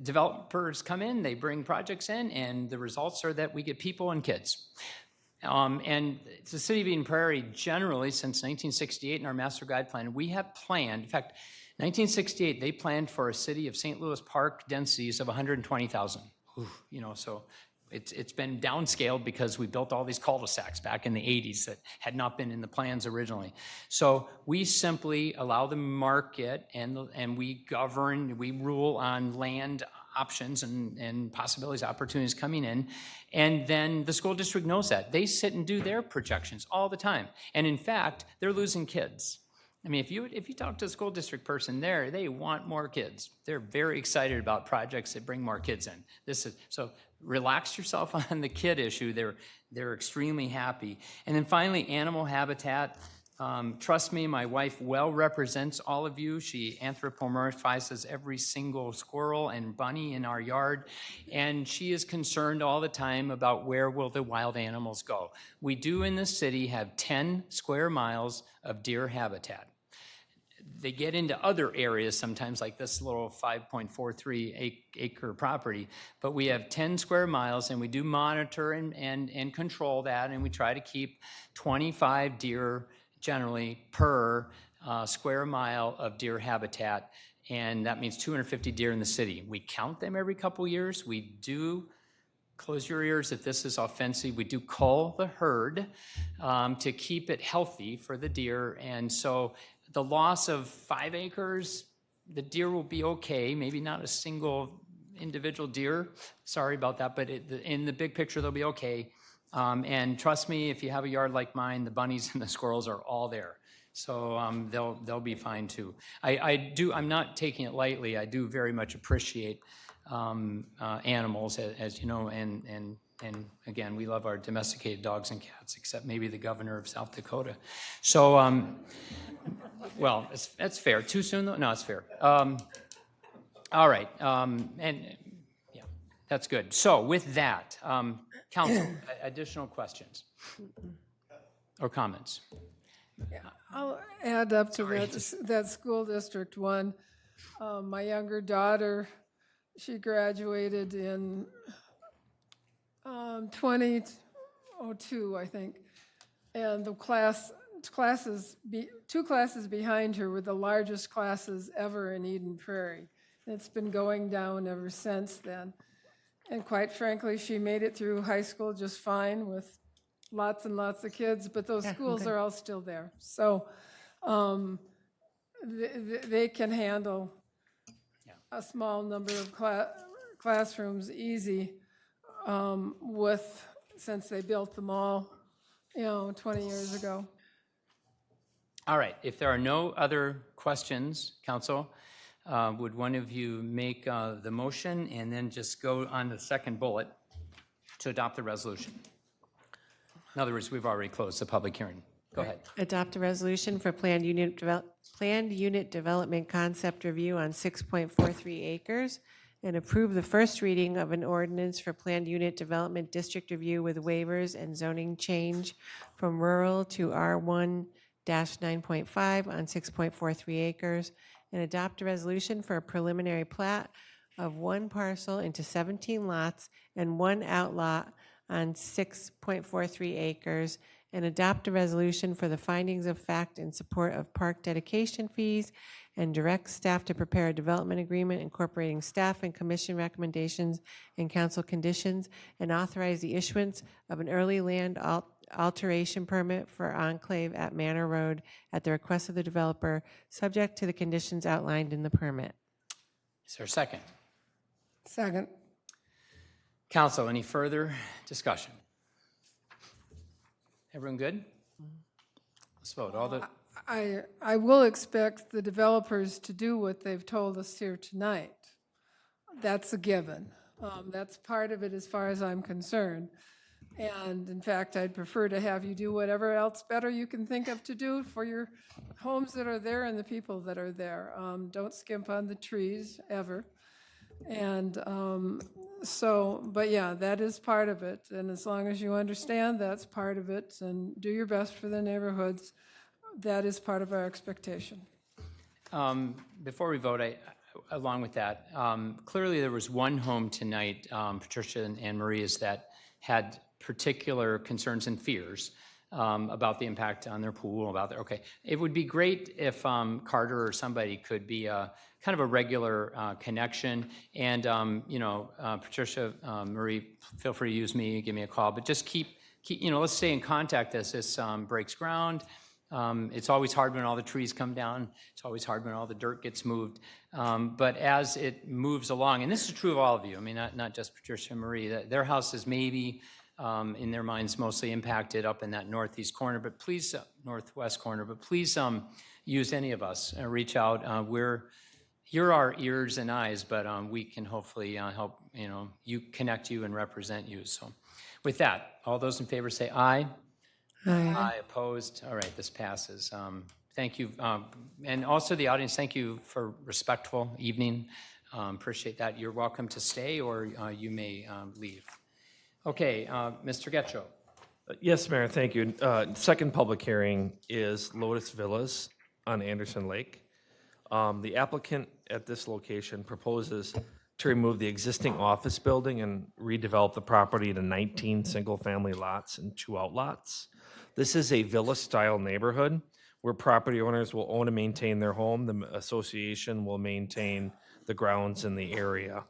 developers come in, they bring projects in, and the results are that we get people and kids. And the city of Eden Prairie, generally, since 1968 in our master guide plan, we have planned, in fact, 1968, they planned for a city of St. Louis Park densities of 120,000. So it's been downscaled because we built all these cul-de-sacs back in the 80s that had not been in the plans originally. So we simply allow the market and we govern, we rule on land options and possibilities, opportunities coming in. And then the school district knows that. They sit and do their projections all the time. And in fact, they're losing kids. I mean, if you talk to a school district person there, they want more kids. They're very excited about projects that bring more kids in. So relax yourself on the kid issue. They're extremely happy. And then finally, animal habitat. Trust me, my wife well represents all of you. She anthropomorphizes every single squirrel and bunny in our yard, and she is concerned all the time about where will the wild animals go. We do in the city have 10 square miles of deer habitat. They get into other areas sometimes, like this little 5.43 acre property, but we have 10 square miles, and we do monitor and control that, and we try to keep 25 deer generally per square mile of deer habitat, and that means 250 deer in the city. We count them every couple years. We do, close your ears if this is offensive, we do cull the herd to keep it healthy for the deer, and so the loss of 5 acres, the deer will be okay, maybe not a single individual deer, sorry about that, but in the big picture, they'll be okay. And trust me, if you have a yard like mine, the bunnies and the squirrels are all there. So they'll be fine too. I'm not taking it lightly. I do very much appreciate animals, as you know, and again, we love our domesticated dogs and cats, except maybe the governor of South Dakota. So, well, that's fair. Too soon though? No, it's fair. All right, and yeah, that's good. So with that, council, additional questions or comments? I'll add up to that school district one. My younger daughter, she graduated in 2002, I think, and the two classes behind her were the largest classes ever in Eden Prairie. It's been going down ever since then. And quite frankly, she made it through high school just fine with lots and lots of kids, but those schools are all still there. So they can handle a small number of classrooms easy since they built them all, 20 years ago. All right, if there are no other questions, council, would one of you make the motion and then just go on the second bullet to adopt the resolution? In other words, we've already closed the public hearing. Go ahead. Adopt a resolution for planned unit development concept review on 6.43 acres and approve the first reading of an ordinance for planned unit development district review with waivers and zoning change from rural to R1-9.5 on 6.43 acres, and adopt a resolution for a preliminary plat of one parcel into 17 lots and one outlot on 6.43 acres, and adopt a resolution for the findings of fact in support of park dedication fees, and direct staff to prepare a development agreement incorporating staff and commission recommendations and council conditions, and authorize the issuance of an early land alteration permit for enclave at Manor Road at the request of the developer, subject to the conditions outlined in the permit. Is there a second? Second. Council, any further discussion? Everyone good? Let's vote. All the I will expect the developers to do what they've told us here tonight. That's a given. That's part of it as far as I'm concerned. And in fact, I'd prefer to have you do whatever else better you can think of to do for your homes that are there and the people that are there. Don't skimp on the trees, ever. And but yeah, that is part of it. And as long as you understand that's part of it and do your best for the neighborhoods, that is part of our expectation. Before we vote, along with that, clearly there was one home tonight, Patricia and Maria's, that had particular concerns and fears about the impact on their pool, okay. It would be great if Carter or somebody could be kind of a regular connection. And, Patricia, Marie, feel free to use me, give me a call, but just keep let's stay in contact as this breaks ground. It's always hard when all the trees come down. It's always hard when all the dirt gets moved. But as it moves along, and this is true of all of you, I mean, not just Patricia and Marie, their house is maybe, in their minds, mostly impacted up in that northeast corner, but please, northwest corner, but please use any of us. Reach out. You're our ears and eyes, but we can hopefully help, connect you and represent you. So with that, all those in favor say aye. Aye. Opposed? All right, this passes. Thank you. And also the audience, thank you for respectful evening. Appreciate that. You're welcome to stay or you may leave. Okay, Mr. Getchell. Yes, Mayor, thank you. Second public hearing is Lotus Villas on Anderson Lake. The applicant at this location proposes to remove the existing office building and redevelop the property to 19 single-family lots and 2 outlots. This is a villa-style neighborhood where property owners will own and maintain their home. The association will maintain the grounds in the area.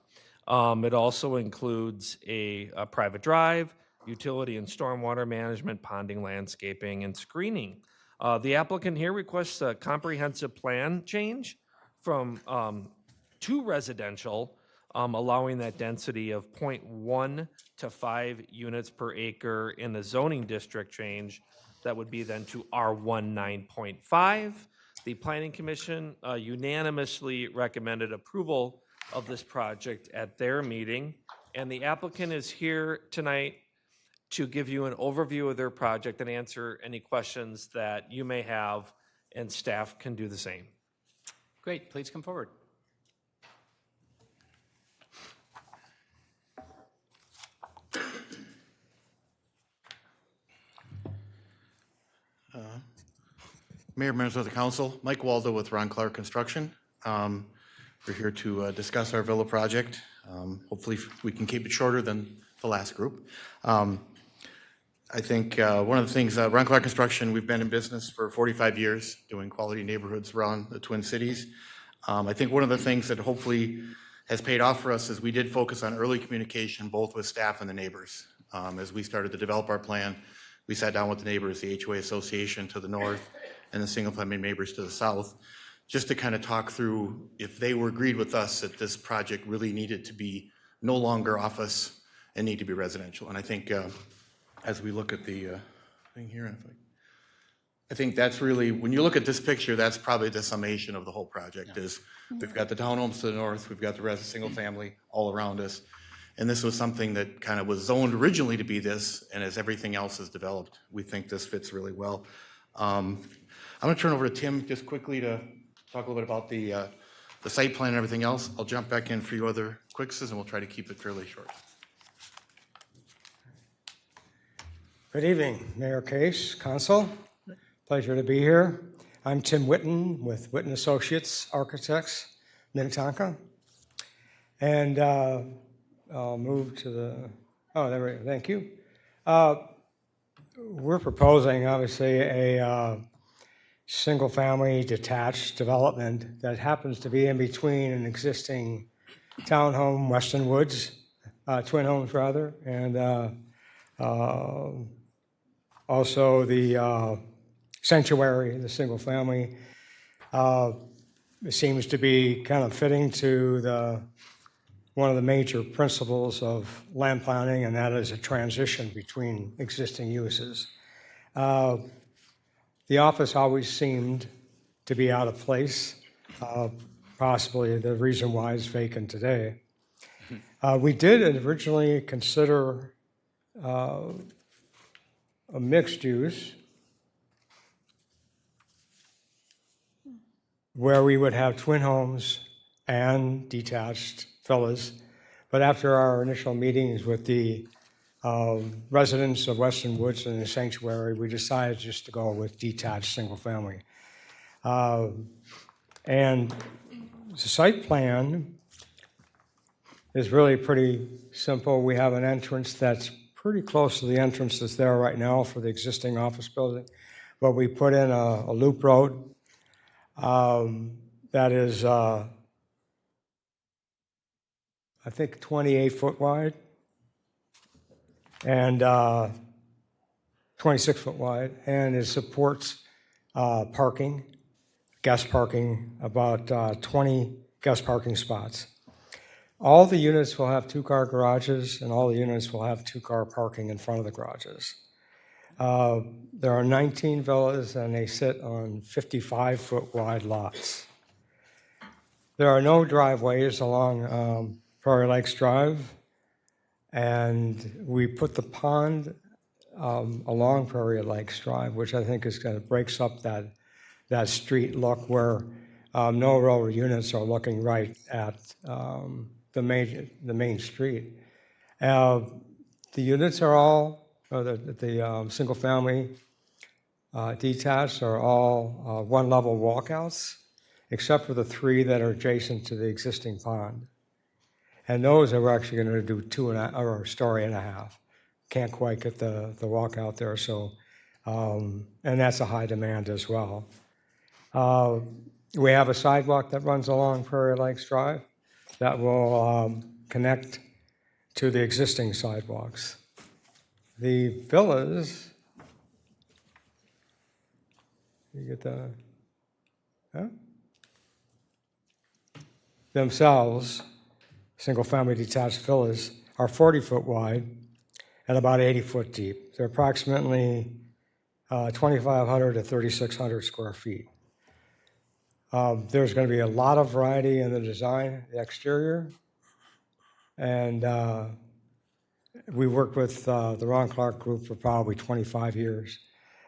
It also includes a private drive, utility and stormwater management, ponding, landscaping, and screening. The applicant here requests a comprehensive plan change from 2 residential, allowing that density of 0.1 to 5 units per acre, in the zoning district change that would be then to R1 9.5. The Planning Commission unanimously recommended approval of this project at their meeting, and the applicant is here tonight to give you an overview of their project and answer any questions that you may have, and staff can do the same. Great, please come forward. Mayor, members of the council, Mike Waldo with Ron Clark Construction. We're here to discuss our villa project. Hopefully we can keep it shorter than the last group. I think one of the things, Ron Clark Construction, we've been in business for 45 years doing quality neighborhoods around the Twin Cities. I think one of the things that hopefully has paid off for us is we did focus on early communication, both with staff and the neighbors. As we started to develop our plan, we sat down with the neighbors, the HOA Association to the north and the single-family neighbors to the south, just to kind of talk through if they were agreed with us that this project really needed to be no longer office and need to be residential. And I think as we look at the thing here, I think that's really, when you look at this picture, that's probably the summation of the whole project is we've got the townhomes to the north, we've got the single family all around us. And this was something that kind of was zoned originally to be this, and as everything else is developed, we think this fits really well. I'm going to turn over to Tim just quickly to talk a little bit about the site plan and everything else. I'll jump back in for you other quickies, and we'll try to keep it fairly short. Good evening, Mayor Case, Council. Pleasure to be here. I'm Tim Witten with Witten Associates Architects, Minnetonka. And I'll move to the, there we go, thank you. We're proposing, obviously, a single-family detached development that happens to be in between an existing townhome, Weston Woods, twin homes rather, and also the sanctuary, the single-family. It seems to be kind of fitting to one of the major principles of land planning, and that is a transition between existing uses. The office always seemed to be out of place, possibly the reason why it's vacant today. We did originally consider a mixed use where we would have twin homes and detached villas. But after our initial meetings with the residents of Weston Woods and the sanctuary, we decided just to go with detached single family. And the site plan is really pretty simple. We have an entrance that's pretty close to the entrance that's there right now for the existing office building. But we put in a loop road that is, I think, 28 foot wide and 26 foot wide, and it supports parking, guest parking, about 20 guest parking spots. All the units will have two-car garages, and all the units will have two-car parking in front of the garages. There are 19 villas, and they sit on 55-foot wide lots. There are no driveways along Prairie Lakes Drive, and we put the pond along Prairie Lakes Drive, which I think is going to breaks up that street look where no row units are looking right at the main street. The units are all, the single family detached are all one-level walkouts, except for the three that are adjacent to the existing pond. And those are actually going to do a story and a half. Can't quite get the walkout there, so, and that's a high demand as well. We have a sidewalk that runs along Prairie Lakes Drive that will connect to the existing sidewalks. The villas, you get the, themselves, single-family detached villas, are 40-foot wide and about 80-foot deep. They're approximately 2,500 to 3,600 square feet. There's going to be a lot of variety in the design, the exterior, and we worked with the Ron Clark Group for probably 25 years.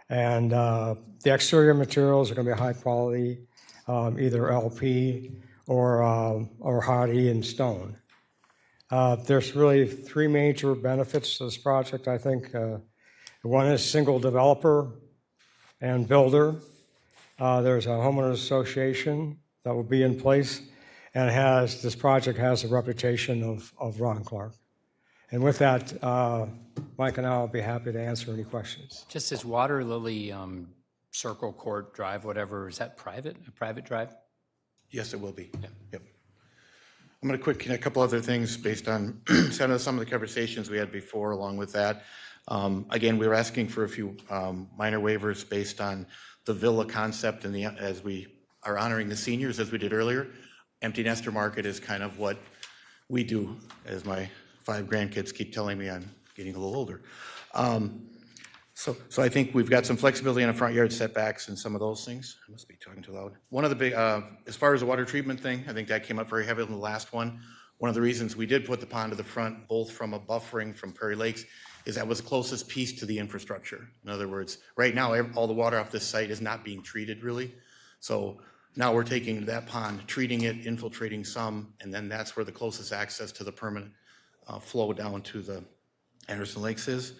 And the exterior materials are going to be high quality, either LP or hardy and stone. There's really three major benefits to this project, I think. One is single developer and builder. There's a homeowners association that will be in place, and this project has a reputation of Ron Clark. And with that, Mike and I will be happy to answer any questions. Just as Water Lily Circle Court Drive, whatever, is that a private drive? Yes, it will be. Yeah. Yep. I'm going to quick a couple other things based on some of the conversations we had before along with that. Again, we were asking for a few minor waivers based on the villa concept and as we are honoring the seniors as we did earlier. Empty Nester Market is kind of what we do, as my 5 grandkids keep telling me I'm getting a little older. So I think we've got some flexibility on the front yard setbacks and some of those things. I must be talking too loud. One of the big, as far as the water treatment thing, I think that came up very heavily in the last one. One of the reasons we did put the pond to the front, both from a buffering from Prairie Lakes, is that was the closest piece to the infrastructure. In other words, right now, all the water off this site is not being treated really. So now we're taking that pond, treating it, infiltrating some, and then that's where the closest access to the permanent flow down to the Anderson Lakes is.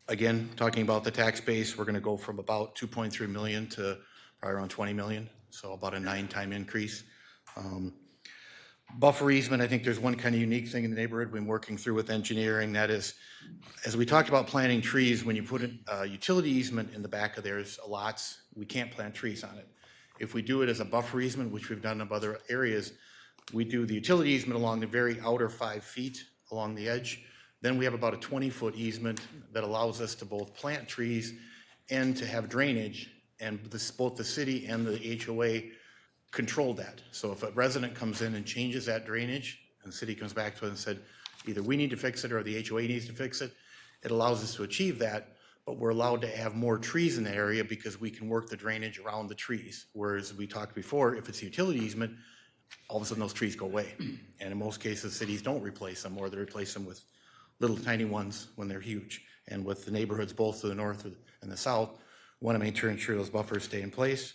Again, talking about the tax base, we're gonna go from about 2.3 million to probably around 20 million, so about a 9-time increase. Buffer easement, I think there's one kind of unique thing in the neighborhood we've been working through with engineering. That is, as we talked about planting trees, when you put a utility easement in the back of theirs, lots, we can't plant trees on it. If we do it as a buffer easement, which we've done in other areas, we do the utility easement along the very outer 5 feet along the edge. Then we have about a 20-foot easement that allows us to both plant trees and to have drainage, and both the city and the HOA control that. So if a resident comes in and changes that drainage, and the city comes back to it and said, either we need to fix it or the HOA needs to fix it, it allows us to achieve that, but we're allowed to have more trees in the area because we can work the drainage around the trees. Whereas we talked before, if it's a utility easement, all of a sudden those trees go away. And in most cases, cities don't replace them, or they replace them with little tiny ones when they're huge. And with the neighborhoods both to the north and the south, want to make sure those buffers stay in place.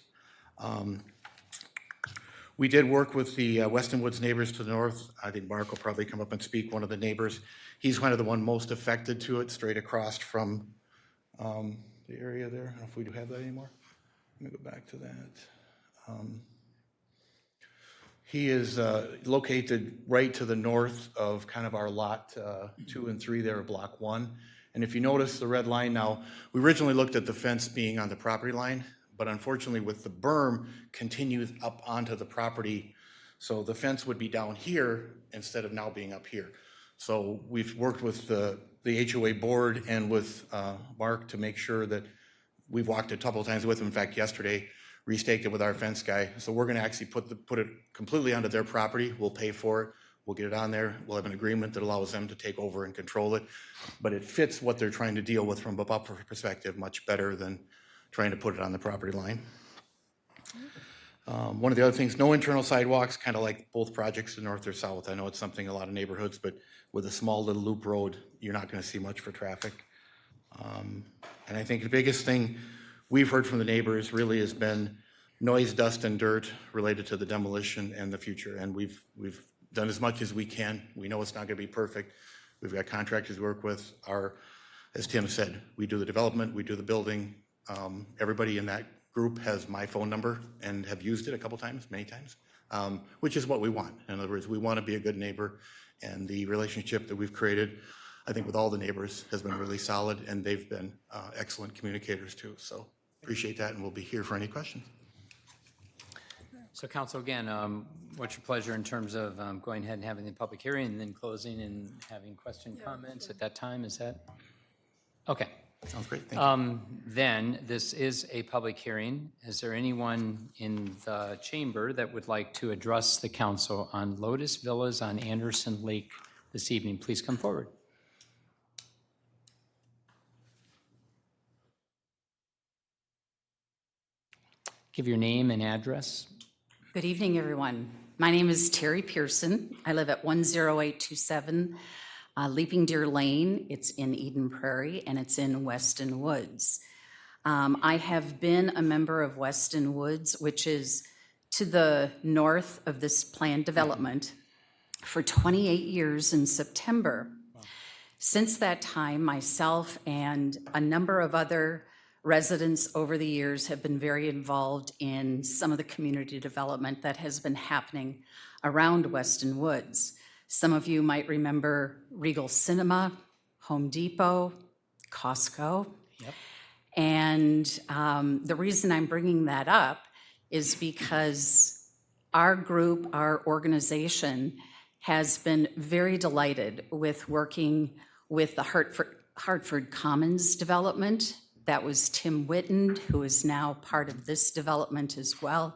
We did work with the Weston Woods neighbors to the north. I think Mark will probably come up and speak, one of the neighbors. He's kind of the one most affected to it, straight across from the area there. I don't know if we do have that anymore. Let me go back to that. He is located right to the north of kind of our lot 2 and 3 there, block 1. And if you notice the red line now, we originally looked at the fence being on the property line, but unfortunately with the berm continues up onto the property. So the fence would be down here instead of now being up here. So we've worked with the HOA board and with Mark to make sure that we've walked a couple of times with him. In fact, yesterday, restaked it with our fence guy. So we're gonna actually put it completely onto their property. We'll pay for it. We'll get it on there. We'll have an agreement that allows them to take over and control it. But it fits what they're trying to deal with from a buffer perspective much better than trying to put it on the property line. One of the other things, no internal sidewalks, kind of like both projects to north or south. I know it's something in a lot of neighborhoods, but with a small little loop road, you're not gonna see much for traffic. And I think the biggest thing we've heard from the neighbors really has been noise, dust, and dirt related to the demolition and the future. And we've done as much as we can. We know it's not gonna be perfect. We've got contractors to work with. As Tim said, we do the development, we do the building. Everybody in that group has my phone number and have used it a couple times, many times, which is what we want. In other words, we want to be a good neighbor, and the relationship that we've created, I think with all the neighbors, has been really solid, and they've been excellent communicators too. So appreciate that, and we'll be here for any questions. So council, again, what's your pleasure in terms of going ahead and having the public hearing and then closing and having comments at that time? Is that? Okay. Sounds great. Thank you. Then this is a public hearing. Is there anyone in the chamber that would like to address the council on Lotus Villas on Anderson Lake this evening? Please come forward. Give your name and address. Good evening, everyone. My name is Terry Pearson. I live at 10827 Leaping Deer Lane. It's in Eden Prairie, and it's in Weston Woods. I have been a member of Weston Woods, which is to the north of this planned development, for 28 years in September. Wow. Since that time, myself and a number of other residents over the years have been very involved in some of the community development that has been happening around Weston Woods. Some of you might remember Regal Cinema, Home Depot, Costco. Yep. And the reason I'm bringing that up is because our group, our organization, has been very delighted with working with the Hartford Commons development That was Tim Witten, who is now part of this development as well.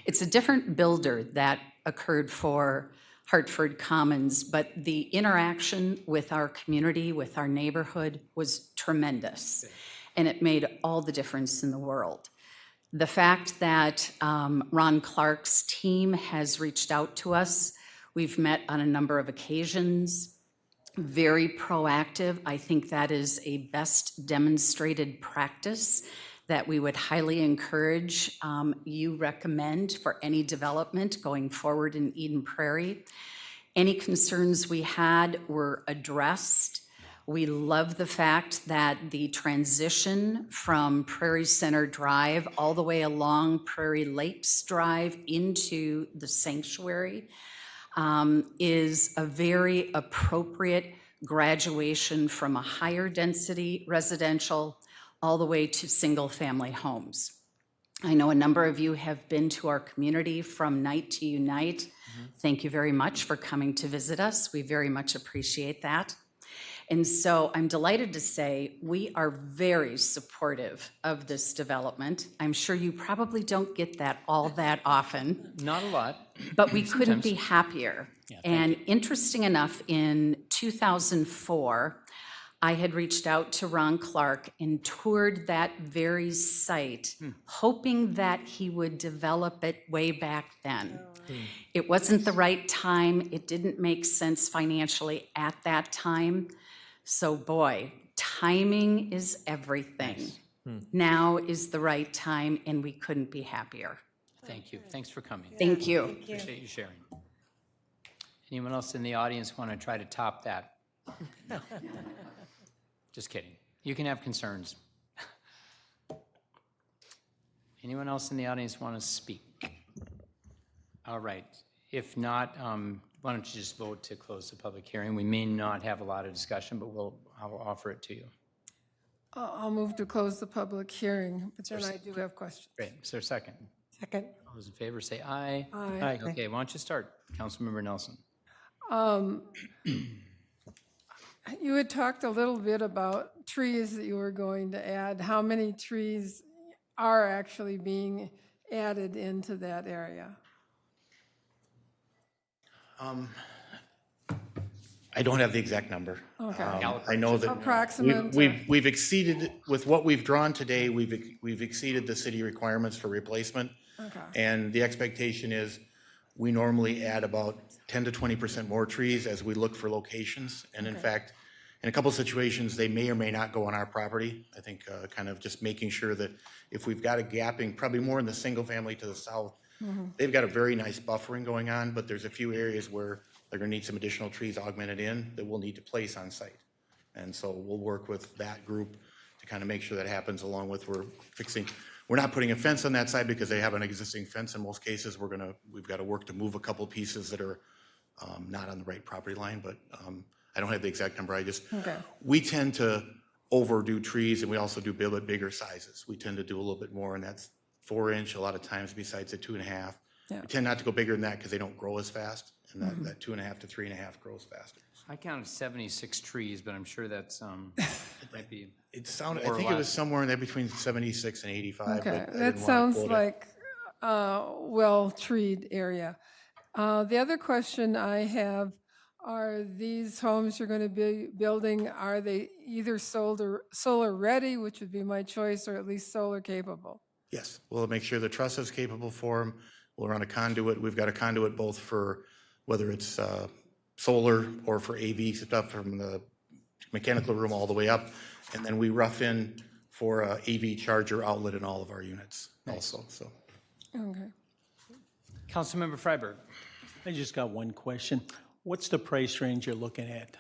It's a different builder that occurred for Hartford Commons, but the interaction with our community, with our neighborhood, was tremendous. And it made all the difference in the world. The fact that Ron Clark's team has reached out to us, we've met on a number of occasions, very proactive. I think that is a best demonstrated practice that we would highly encourage you recommend for any development going forward in Eden Prairie. Any concerns we had were addressed. We love the fact that the transition from Prairie Center Drive all the way along Prairie Lakes Drive into the sanctuary is a very appropriate graduation from a higher density residential all the way to single family homes. I know a number of you have been to our community from night to unite. Thank you very much for coming to visit us. We very much appreciate that. And so I'm delighted to say we are very supportive of this development. I'm sure you probably don't get that all that often. Not a lot. But we couldn't be happier. And interesting enough, in 2004, I had reached out to Ron Clark and toured that very site, hoping that he would develop it way back then. It wasn't the right time. It didn't make sense financially at that time. So boy, timing is everything. Now is the right time, and we couldn't be happier. Thank you. Thanks for coming. Thank you. Appreciate you sharing. Anyone else in the audience want to try to top that? Just kidding. You can have concerns. Anyone else in the audience want to speak? All right. If not, why don't you just vote to close the public hearing? We may not have a lot of discussion, but I'll offer it to you. I'll move to close the public hearing, but then I do have questions. Great. Is there a second? Second. All those in favor say aye. Aye. Okay, why don't you start, Councilmember Nelson? You had talked a little bit about trees that you were going to add. How many trees are actually being added into that area? I don't have the exact number. Okay. I know that Approximate, we've exceeded, with what we've drawn today, we've exceeded the city requirements for replacement. Okay. And the expectation is we normally add about 10 to 20% more trees as we look for locations. And in fact, in a couple of situations, they may or may not go on our property. I think kind of just making sure that if we've got a gapping, probably more in the single family to the south, they've got a very nice buffering going on, but there's a few areas where they're gonna need some additional trees augmented in that we'll need to place on site. And so we'll work with that group to kind of make sure that happens, along with we're not putting a fence on that side because they have an existing fence in most cases. We've got to work to move a couple pieces that are not on the right property line, but I don't have the exact number. We tend to overdo trees, and we also do build at bigger sizes. We tend to do a little bit more, and that's 4-inch a lot of times besides the 2.5. We tend not to go bigger than that because they don't grow as fast, and that 2.5 to 3.5 grows faster. I counted 76 trees, but I'm sure that's might be. I think it was somewhere in there between 76 and 85. Okay, but that sounds like a well-treed area. The other question I have, are these homes you're going to be building, are they either solar ready, which would be my choice, or at least solar capable? Yes, we'll make sure the truss is capable for them. We'll run a conduit. We've got a conduit both for whether it's solar or for AV stuff from the mechanical room all the way up. And then we rough in for a AV charger outlet in all of our units also. So. Okay. Councilmember Freiberg. I just got one question. What's the price range you're looking at?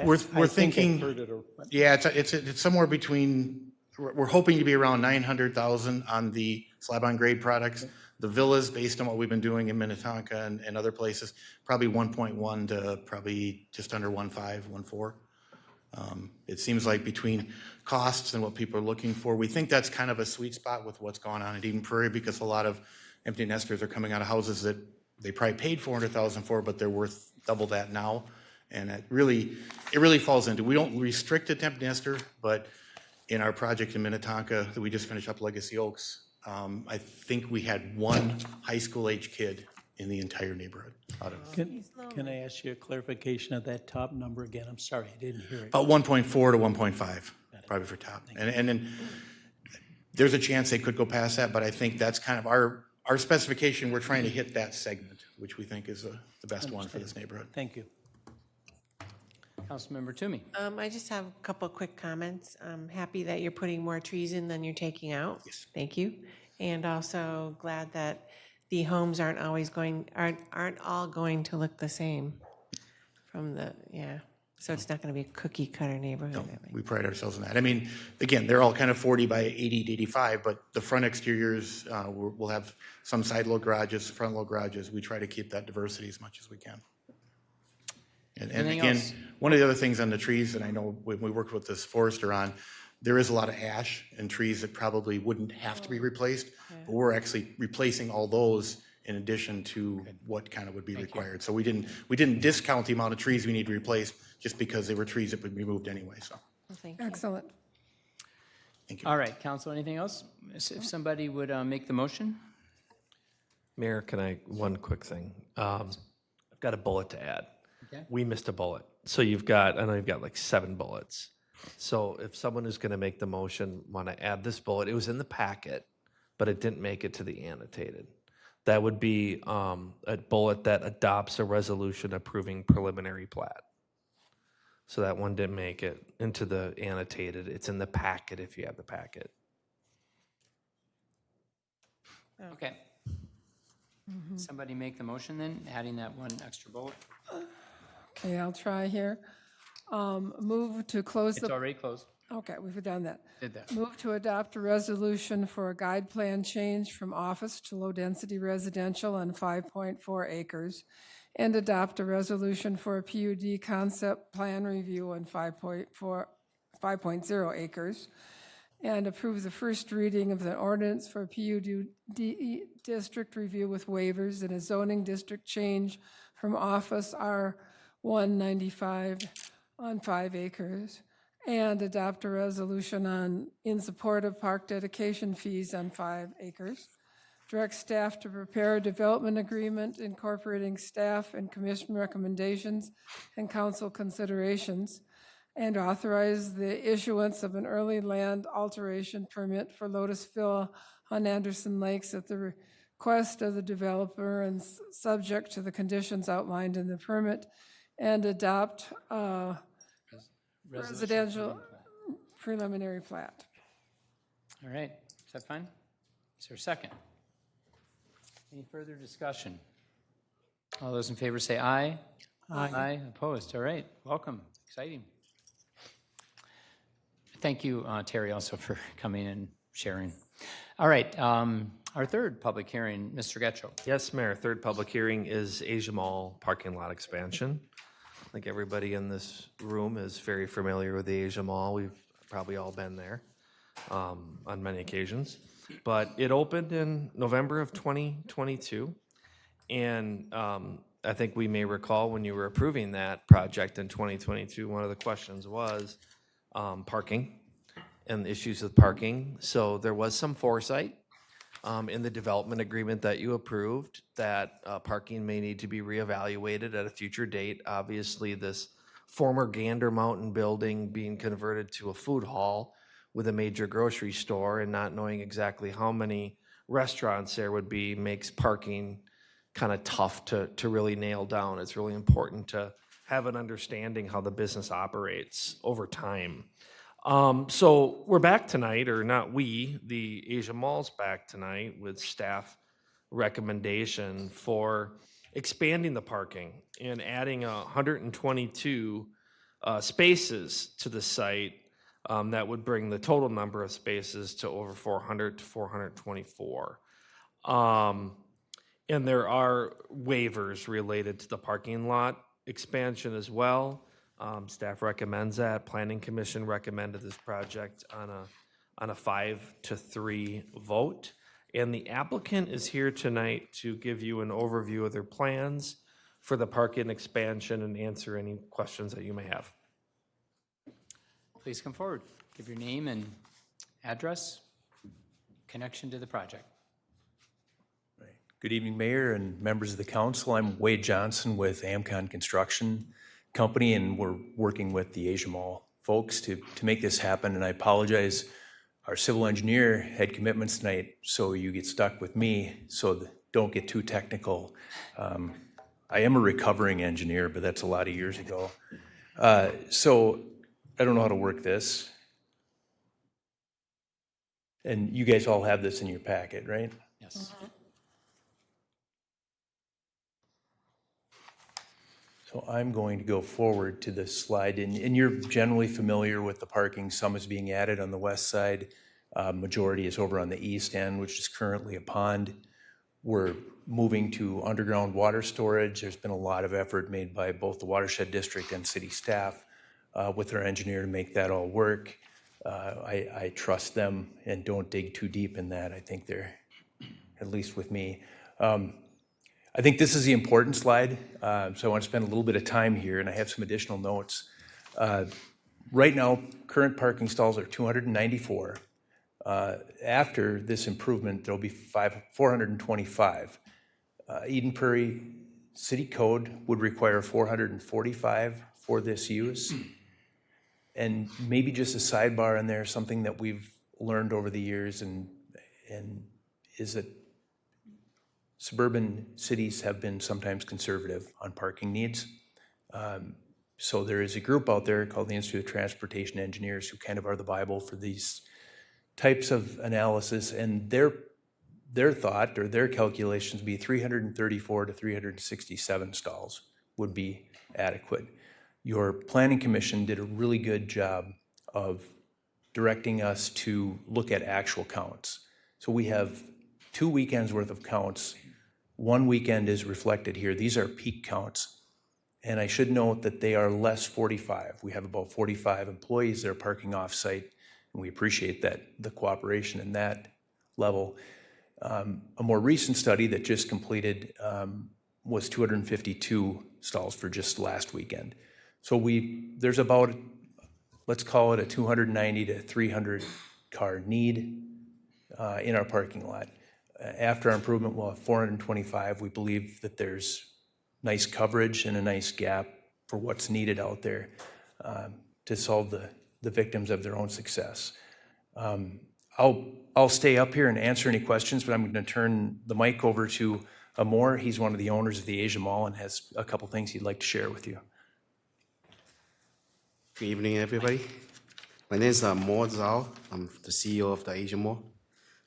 We're thinking, yeah, it's somewhere between, we're hoping to be around 900,000 on the slab-on grade products. The villas, based on what we've been doing in Minnetonka and other places, probably 1.1 to probably just under 1.5, 1.4. It seems like between costs and what people are looking for, we think that's kind of a sweet spot with what's going on in Eden Prairie, because a lot of empty nesters are coming out of houses that they probably paid $400,000 for, but they're worth double that now. And it really falls into, we don't restrict it to empty nester, but in our project in Minnetonka that we just finished up, Legacy Oaks, I think we had one high school age kid in the entire neighborhood out of Can I ask you a clarification of that top number again? I'm sorry, I didn't hear it. about 1.4 to 1.5, probably for top. And then there's a chance they could go past that, but I think that's kind of our specification. We're trying to hit that segment, which we think is the best one for this neighborhood. Thank you. Councilmember Toomey. I just have a couple quick comments. I'm happy that you're putting more trees in than you're taking out. Yes. Thank you. And also glad that the homes aren't all going to look the same from the, yeah. So it's not going to be a cookie cutter neighborhood. We pride ourselves in that. I mean, again, they're all kind of 40 by 80 to 85, but the front exteriors, we'll have some side load garages, front load garages. We try to keep that diversity as much as we can. And again, one of the other things on the trees, and I know when we worked with this forester on, there is a lot of ash and trees that probably wouldn't have to be replaced, but we're actually replacing all those in addition to what kind of would be required. So we didn't discount the amount of trees we need to replace just because they were trees that would be moved anyway, so. Thank you. Excellent. Thank you. All right, council, anything else? If somebody would make the motion? Mayor, can I, one quick thing. I've got a bullet to add. Okay. We missed a bullet. So I know you've got like 7 bullets. So if someone who's going to make the motion want to add this bullet, it was in the packet, but it didn't make it to the annotated. That would be a bullet that adopts a resolution approving preliminary plat. So that one didn't make it into the annotated. It's in the packet if you have the packet. Okay. Somebody make the motion then, adding that one extra bullet? Okay, I'll try here. Move to close It's the, already closed. okay, we've done that. Did that. Move to adopt a resolution for a guide plan change from office to low-density residential on 5.4 acres, and adopt a resolution for a PUD concept plan review on 5.0 acres, and approve the first reading of the ordinance for PUD district review with waivers and a zoning district change from office R195 on 5 acres, and adopt a resolution in support of park dedication fees on 5 acres. Direct staff to prepare a development agreement incorporating staff and commission recommendations and council considerations, and authorize the issuance of an early land alteration permit for Lotusville on Anderson Lakes at the request of the developer and subject to the conditions outlined in the permit, and adopt a residential preliminary plat. All right, is that fine? Is there a second? Any further discussion? All those in favor say aye. Aye. Opposed, all right, welcome, exciting. Thank you, Terry, also for coming and sharing. All right, our third public hearing, Mr. Getchell. Yes, Mayor. Third public hearing is Asia Mall parking lot expansion. I think everybody in this room is very familiar with the Asia Mall. We've probably all been there on many occasions. But it opened in November of 2022. And I think we may recall when you were approving that project in 2022, one of the questions was parking and issues with parking. So there was some foresight in the development agreement that you approved that parking may need to be reevaluated at a future date. Obviously, this former Gander Mountain building being converted to a food hall with a major grocery store and not knowing exactly how many restaurants there would be makes parking kind of tough to really nail down. It's really important to have an understanding how the business operates over time. So we're back tonight, or not we, the Asia Mall's back tonight with staff recommendation for expanding the parking and adding 122 spaces to the site. That would bring the total number of spaces to over 400 to 424. And there are waivers related to the parking lot expansion as well. Staff recommends that. Planning Commission recommended this project on a 5-3 vote. And the applicant is here tonight to give you an overview of their plans for the parking expansion and answer any questions that you may have. please come forward. Give your name and address, connection to the project. Good evening, Mayor and members of the council. I'm Wade Johnson with Amcon Construction Company, and we're working with the Asia Mall folks to make this happen. And I apologize, our civil engineer had commitments tonight, so you get stuck with me, so don't get too technical. I am a recovering engineer, but that's a lot of years ago. So I don't know how to work this. And you guys all have this in your packet, right? Yes. So I'm going to go forward to this slide, and you're generally familiar with the parking. Some is being added on the west side. Majority is over on the east end, which is currently a pond. We're moving to underground water storage. There's been a lot of effort made by both the watershed district and city staff with our engineer to make that all work. I trust them and don't dig too deep in that. I think they're, at least with me. I think this is the important slide, so I want to spend a little bit of time here, and I have some additional notes. Right now, current parking stalls are 294. After this improvement, there'll be 425. Eden Prairie City Code would require 445 for this use. And maybe just a sidebar in there, something that we've learned over the years, and is that suburban cities have been sometimes conservative on parking needs. So there is a group out there called the Institute of Transportation Engineers who kind of are the Bible for these types of analysis, and their thought or their calculations would be 334 to 367 stalls would be adequate. Your Planning Commission did a really good job of directing us to look at actual counts. So we have 2 weekends worth of counts. One weekend is reflected here. These are peak counts. And I should note that they are less 45. We have about 45 employees that are parking off-site, and we appreciate that, the cooperation in that level. A more recent study that just completed was 252 stalls for just last weekend. So there's about, let's call it a 290 to 300 car need in our parking lot. After our improvement, we'll have 425. We believe that there's nice coverage and a nice gap for what's needed out there to solve the victims of their own success. I'll stay up here and answer any questions, but I'm going to turn the mic over to Amor. He's one of the owners of the Asia Mall and has a couple things he'd like to share with you. Good evening, everybody. My name is Amor Zhao. I'm the CEO of the Asia Mall.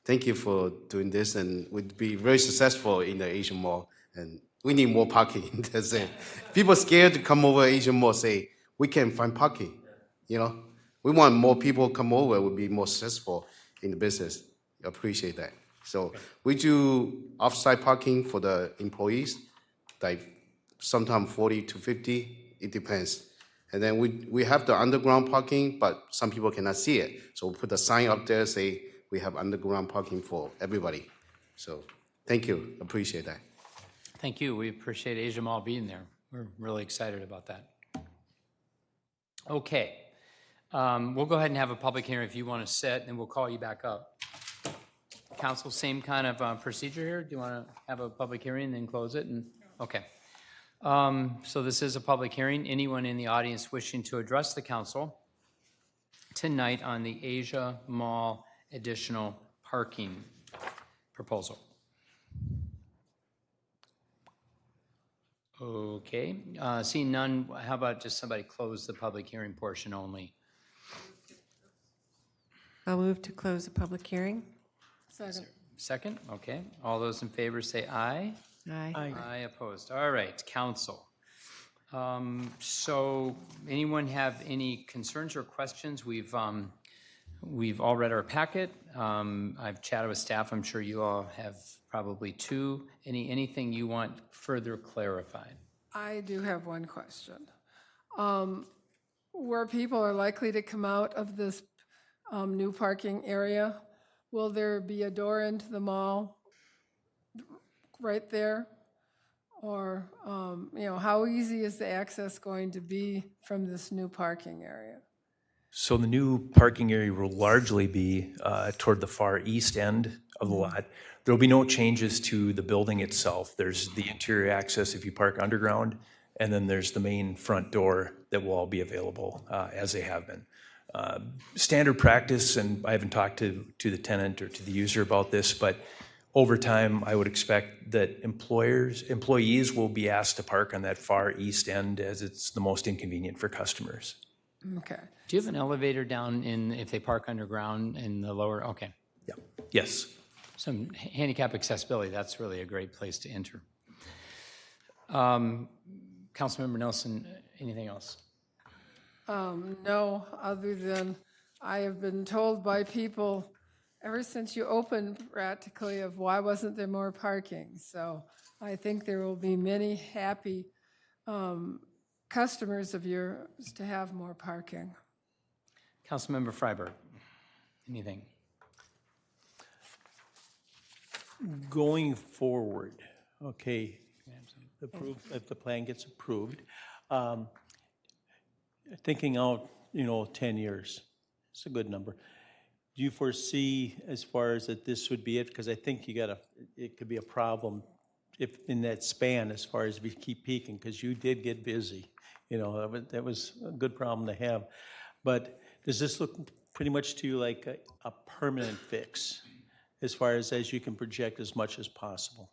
Thank you for doing this, and we'd be very successful in the Asia Mall. And we need more parking. That's it. People scared to come over Asia Mall say we can't find parking. You know, we want more people come over. We'll be more successful in the business. I appreciate that. So we do off-site parking for the employees, like sometimes 40 to 50. It depends. And then we have the underground parking, but some people cannot see it. So we put a sign up there say we have underground parking for everybody. So thank you. Appreciate that. Thank you. We appreciate Asia Mall being there. We're really excited about that. Okay. We'll go ahead and have a public hearing if you want to sit, and we'll call you back up. Council, same kind of procedure here? Do you want to have a public hearing and then close it? Okay. So this is a public hearing. Anyone in the audience wishing to address the council tonight on the Asia Mall additional parking proposal? Okay. Seeing none, how about just somebody close the public hearing portion only? I'll move to close the public hearing. Second. Second? Okay. All those in favor say aye. Aye. Aye opposed. All right, council. So anyone have any concerns or questions? We've all read our packet. I've chatted with staff. I'm sure you all have probably too. Anything you want further clarified? I do have one question. Where people are likely to come out of this new parking area, will there be a door into the mall right there? Or, how easy is the access going to be from this new parking area? So the new parking area will largely be toward the far east end of the lot. There will be no changes to the building itself. There's the interior access if you park underground, and then there's the main front door that will all be available as they have been. Standard practice, and I haven't talked to the tenant or to the user about this, but over time, I would expect that employees will be asked to park on that far east end as it's the most inconvenient for customers. Okay. Do you have an elevator down in, if they park underground in the lower, okay. Yeah. Yes. Some handicap accessibility, that's really a great place to enter. Councilmember Nelson, anything else? No, other than I have been told by people ever since you opened practically of why wasn't there more parking? So I think there will be many happy customers of yours to have more parking. Councilmember Freiberg, anything? Going forward, okay, if the plan gets approved, thinking out, 10 years, it's a good number. Do you foresee as far as that this would be it? Because I think it could be a problem if in that span as far as we keep peaking, because you did get busy. That was a good problem to have. But does this look pretty much to you like a permanent fix as far as you can project as much as possible?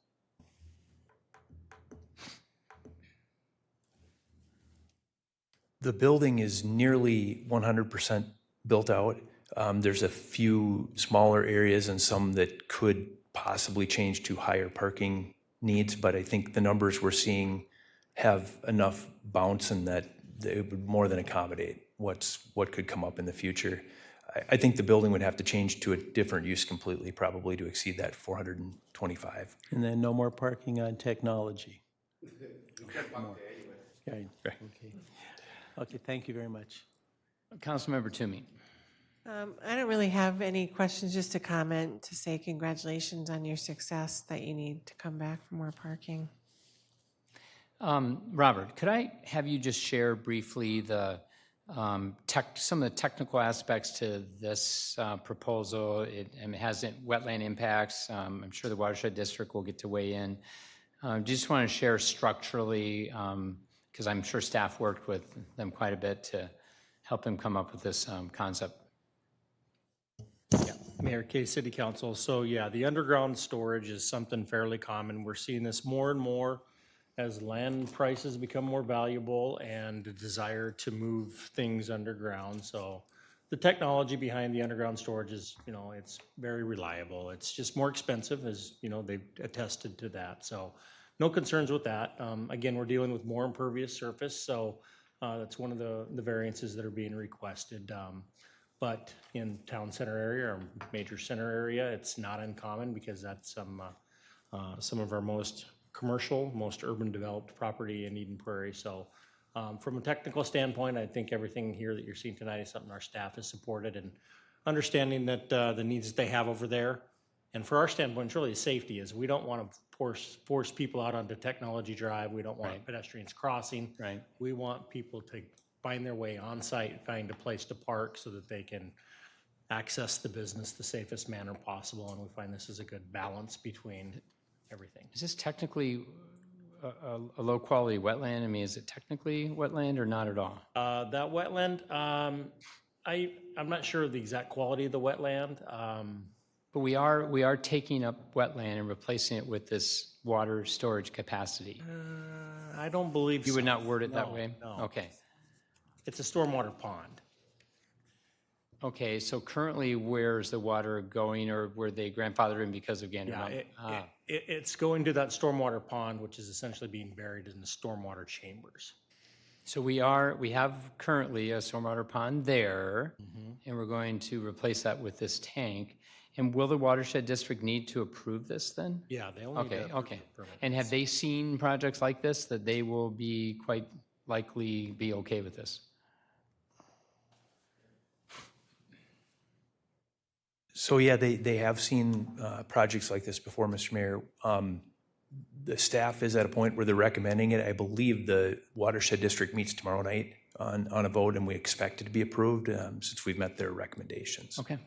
The building is nearly 100% built out. There's a few smaller areas and some that could possibly change to higher parking needs, but I think the numbers we're seeing have enough bounce in that it would more than accommodate what could come up in the future. I think the building would have to change to a different use completely, probably to exceed that 425. And then no more parking on technology. Right. Okay, thank you very much. Councilmember Toomey. I don't really have any questions, just a comment to say congratulations on your success, that you need to come back for more parking. Robert, could I have you just share briefly some of the technical aspects to this proposal? It has wetland impacts. I'm sure the watershed district will get to weigh in. Just want to share structurally, because I'm sure staff worked with them quite a bit to help them come up with this concept. Mayor, Kay, City Council. So yeah, the underground storage is something fairly common. We're seeing this more and more as land prices become more valuable and the desire to move things underground. So the technology behind the underground storage is, it's very reliable. It's just more expensive, as they've attested to that. So no concerns with that. Again, we're dealing with more impervious surface, so that's one of the variances that are being requested. But in town center area or major center area, it's not uncommon because that's some of our most commercial, most urban developed property in Eden Prairie. So from a technical standpoint, I think everything here that you're seeing tonight is something our staff has supported, and understanding that the needs that they have over there. And for our standpoint, it's really safety is we don't want to force people out onto Technology Drive. We don't want pedestrians crossing. Right. We want people to find their way on site, find a place to park so that they can access the business the safest manner possible. And we find this is a good balance between everything. Is this technically a low-quality wetland? I mean, is it technically wetland or not at all? That wetland, I'm not sure of the exact quality of the wetland. But we are taking up wetland and replacing it with this water storage capacity. I don't believe you so. would not word it that No, way? no. Okay. It's a stormwater pond. Okay, so currently where's the water going, or were they grandfathered in because of Gander Mountain? It's going to that stormwater pond, which is essentially being buried in the stormwater chambers. So we have currently a stormwater pond there, and we're going to replace that with this tank. And will the watershed district need to approve this then? Yeah, they only need to Okay. permit. And have they seen projects like this that they will be quite likely be okay with this? So yeah, they have seen projects like this before, Mr. Mayor. The staff is at a point where they're recommending it. I believe the watershed district meets tomorrow night on a vote, and we expect it to be approved since we've met their recommendations. Okay.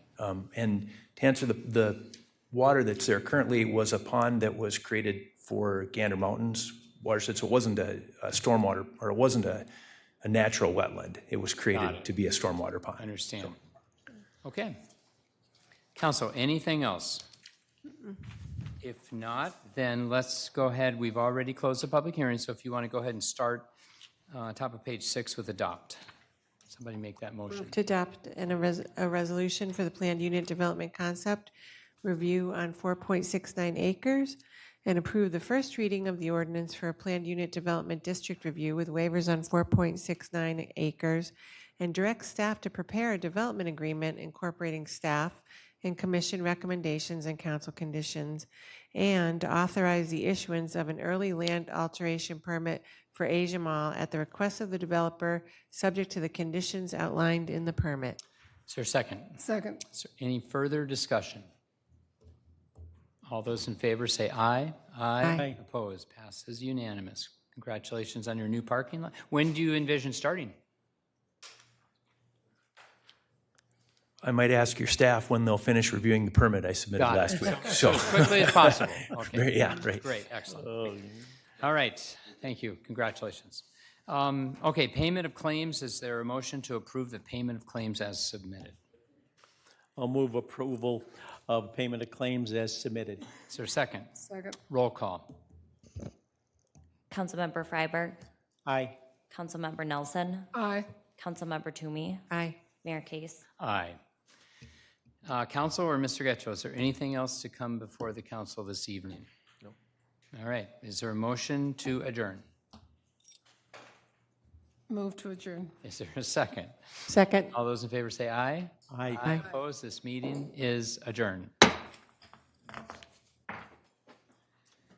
And to answer the water that's there currently was a pond that was created for Gander Mountains watershed, so it wasn't a stormwater, or it wasn't a natural wetland. It was created to be a stormwater pond. I understand. Okay. Council, anything else? If not, then let's go ahead. We've already closed the public hearing, so if you want to go ahead and start top of page 6 with adopt. Somebody make that motion. Move to adopt a resolution for the planned unit development concept review on 4.69 acres and approve the first reading of the ordinance for a planned unit development district review with waivers on 4.69 acres and direct staff to prepare a development agreement incorporating staff and commission recommendations and council conditions, and authorize the issuance of an early land alteration permit for Asia Mall at the request of the developer, subject to the conditions outlined in the permit. Is there a second? Second. Is there any further discussion? All those in favor say aye. Aye. Opposed? Passes unanimous. Congratulations on your new parking lot. When do you envision starting? I might ask your staff when they'll finish reviewing the permit I submitted Got it. last week. So as quickly as possible. Okay. Yeah, right. Great, excellent. All right, thank you, congratulations. Okay, payment of claims, is there a motion to approve the payment of claims as submitted? I'll move approval of payment of claims as submitted. Is there a second? Second. Roll call. Councilmember Freiberg. Aye. Councilmember Nelson. Aye. Councilmember Toomey. Aye. Mayor Case. Aye. Council or Mr. Getchell, is there anything else to come before the council this evening? No. All right, is there a motion to adjourn? Move to adjourn. Is there a second? Second. All those in favor say aye. Aye. Opposed, this meeting is adjourned.